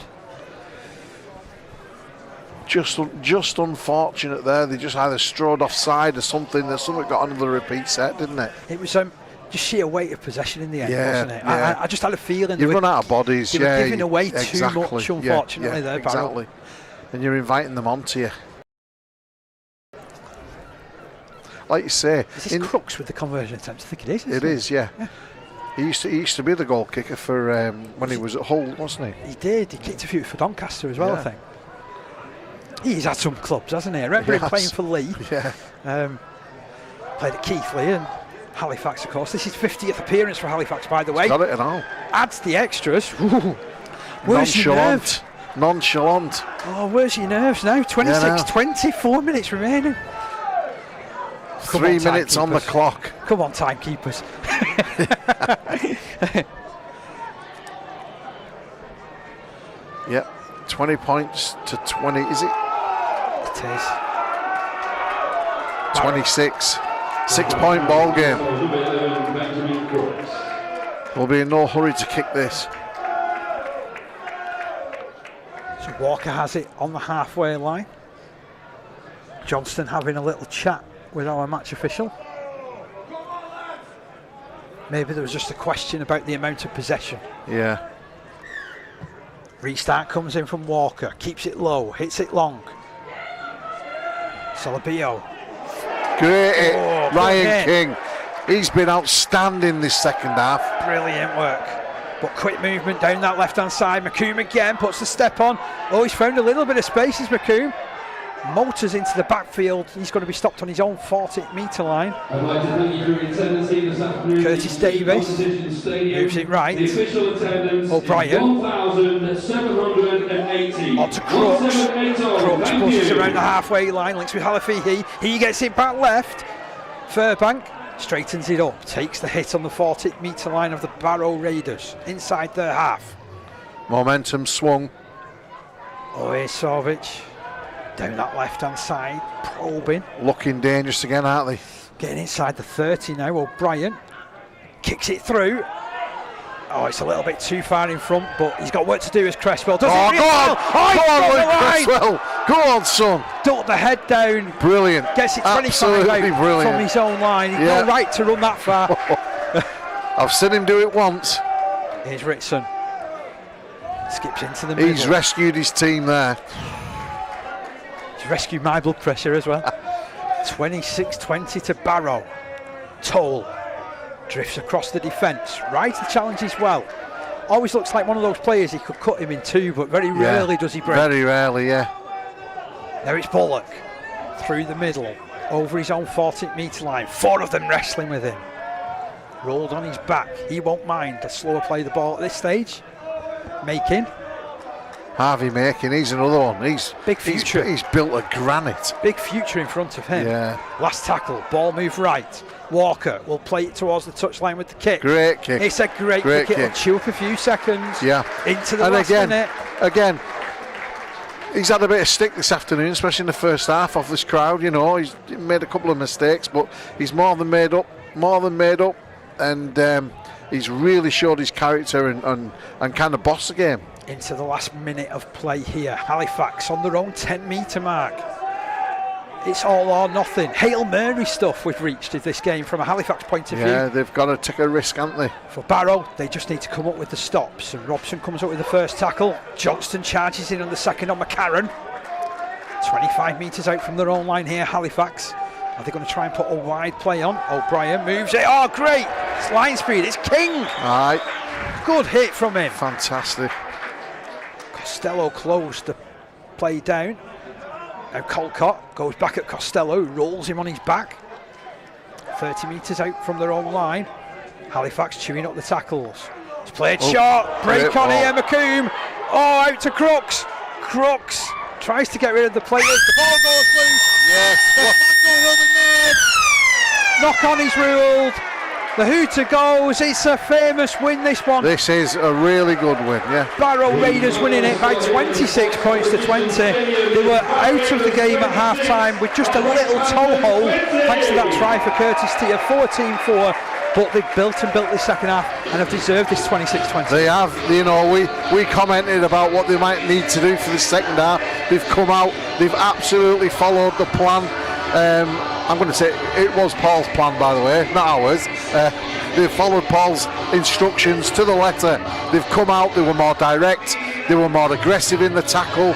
Just unfortunate there. They just either strode offside or something. There's something got another repeat set, didn't it? It was just sheer weight of possession in the end, wasn't it? Yeah. I just had a feeling you've run out of bodies. They were giving away too much, unfortunately. There, exactly. Barrow. And you're inviting them onto you. Like you say, Is this Crooks with the conversion attempts? I think it is. It is, yeah. He used to be the goal kicker for when he was at Hull, wasn't he? He did. He kicked a few for Doncaster as well, I think. He's had some clubs, hasn't he? I remember him playing for Lee. Yeah. Played at Keighley and Halifax, of course. This is 50th appearance for Halifax, by the way. Got it and all. Adds the extras. Where's your nerves? Nonchalant. Oh, where's your nerves now? 24 minutes remaining. 3 minutes on the clock. Come on, timekeepers. Yep, 20 points to 20. Is it? It is. 26. 6-point ball game. We'll be in no hurry to kick this. So Walker has it on the halfway line. Johnston having a little chat with our match official. Maybe there was just a question about the amount of possession. Yeah. Restart comes in from Walker, keeps it low, hits it long. Salabio. Great hit, Ryan King. He's been outstanding this second half. Brilliant work. But quick movement down that left-hand side. McComb again puts the step on. Oh, he's found a little bit of space as McComb motors into the backfield. He's going to be stopped on his own 40-metre line. Curtis Davis moves it right. O'Brien on to Crooks. Crooks pushes around the halfway line, links with Halafihi. He gets it back left. Furbank straightens it up, takes the hit on the 40-metre line of the Barrow Raiders inside their half. Momentum swung. Oh, here's Sorbic. Down that left-hand side, probing. Looking dangerous again, aren't they? Getting inside the 30 now. O'Brien kicks it through. Oh, it's a little bit too far in front, but he's got work to do as Cresswell. Does go on, Cresswell. Go on, son. Ducked the head down. Brilliant. Gets it 25 out from his own line. He's no right to run that far. I've seen him do it once. Here's Ritson. Skips into the middle. He's rescued his team there. Rescued my blood pressure as well. 26-20 to Barrow. Toll drifts across the defence. Right to challenge as well. Always looks like one of those players he could cut him in two, but very rarely does he break. Very rarely, yeah. Now it's Bullock through the middle, over his own 40-metre line. 4 of them wrestling with him. Rolled on his back. He won't mind a slower play the ball at this stage. Making. Harvey Makin, he's another one. He's big future. He's built a granite. Big future in front of him. Yeah. Last tackle, ball move right. Walker will play it towards the touchline with the kick. Great kick. It's a great kick. It'll chew up a few seconds. Yeah. Into the last minute. Again, he's had a bit of stick this afternoon, especially in the first half off this crowd. You know, he's made a couple of mistakes, but he's more than made up, and he's really showed his character and kind of bossed the game. Into the last minute of play here. Halifax on their own 10-metre mark. It's all or nothing. Hail Mary stuff we've reached in this game from a Halifax point of view. Yeah, they've got to take a risk, haven't they? For Barrow, they just need to come up with the stops. And Robson comes up with the first tackle. Johnston charges in on the second on McCarron. 25 metres out from their own line here, Halifax. Are they going to try and put a wide play on? O'Brien moves it. Oh, great! It's line speed. It's King. All right. Good hit from him. Fantastic. Costello closed the play down. Now Colcott goes back at Costello, rolls him on his back. 30 metres out from their own line. Halifax chewing up the tackles. It's played short. Break on here, McComb. Oh, out to Crooks. Crooks tries to get rid of the players. The ball goes loose. Yes. The tackle will be made. Knock on is ruled. The hooter goes. It's a famous win, this one. This is a really good win, yeah. Barrow Raiders winning it by 26 points to 20. They were out of the game at half time with just a little toe hold thanks to that try for Curtis Tier, 14-4. But they've built this second half and have deserved this 26-20. They have. You know, we commented about what they might need to do for the second half. They've come out, they've absolutely followed the plan. I'm going to say it was Paul's plan, by the way, not ours. They've followed Paul's instructions to the letter. They've come out, they were more direct, they were more aggressive in the tackle.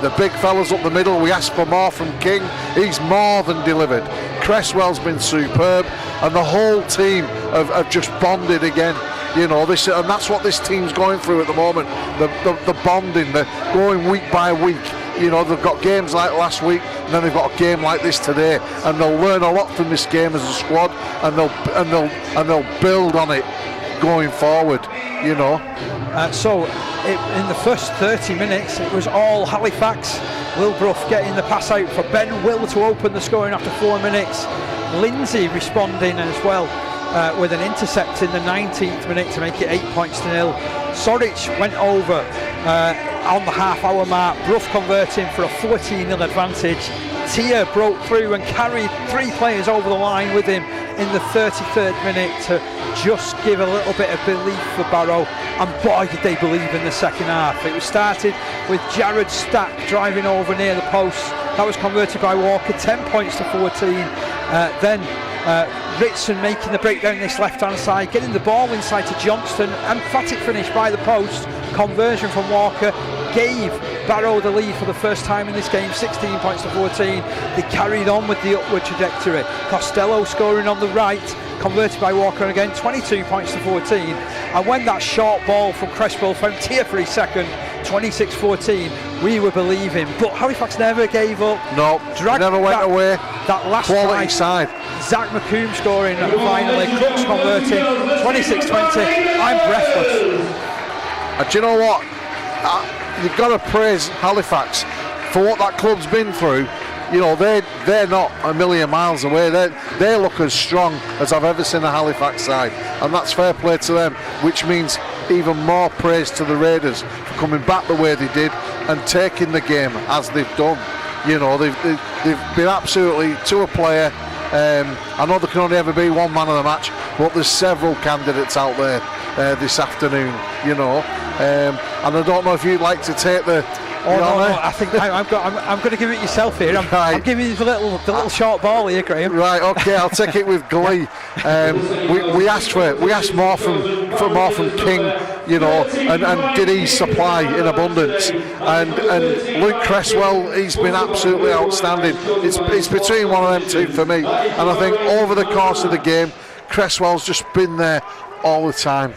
The big fellas up the middle, we asked for more from King. He's more than delivered. Cresswell's been superb, and the whole team have just bonded again. You know, and that's what this team's going through at the moment. The bonding, the going week by week. You know, they've got games like last week, and then they've got a game like this today, and they'll learn a lot from this game as a squad, and they'll build on it going forward. You know. In the first 30 minutes, it was all Halifax. Wilbrough getting the pass out for Ben Will to open the scoring after 4 minutes. Lindsay responding as well with an intercept in the 19th minute to make it 8 points to 0. Soric went over on the half-hour mark. Brough converting for a 14-0 advantage. Tia broke through and carried 3 players over the line with him in the 33rd minute to just give a little bit of belief for Barrow, and boy did they believe in the second half. It was started with Jared Stack driving over near the post. That was converted by Walker, 10 points to 14. Then Ritson making the breakdown this left-hand side, getting the ball inside to Johnston, emphatic finish by the post, conversion from Walker, gave Barrow the lead for the first time in this game, 16 points to 14. They carried on with the upward trajectory. Costello scoring on the right, converted by Walker again, 22 points to 14. And when that short ball from Cresswell found Tier for his second, 26-14, we were believing. But Halifax never gave up. No, never went away. That last quality side. Zach McComb scoring finally, Crooks converting, 26-20. I'm breathless. And do you know what? You've got to praise Halifax for what that club's been through. You know, they're not a million miles away. They look as strong as I've ever seen a Halifax side, and that's fair play to them, which means even more praise to the Raiders for coming back the way they did and taking the game as they've done. You know, they've been absolutely to a player. I know there can only ever be one man of the match, but there's several candidates out there this afternoon. You know, and I don't know if you'd like to take the. Oh no, I think I'm going to give it yourself here. I'm giving you the little short ball here, Graham. Right, okay, I'll take it with glee. We asked more from King, you know, and did he supply in abundance? And Luke Cresswell, he's been absolutely outstanding. It's between one of them two for me, and I think over the course of the game, Cresswell's just been there all the time.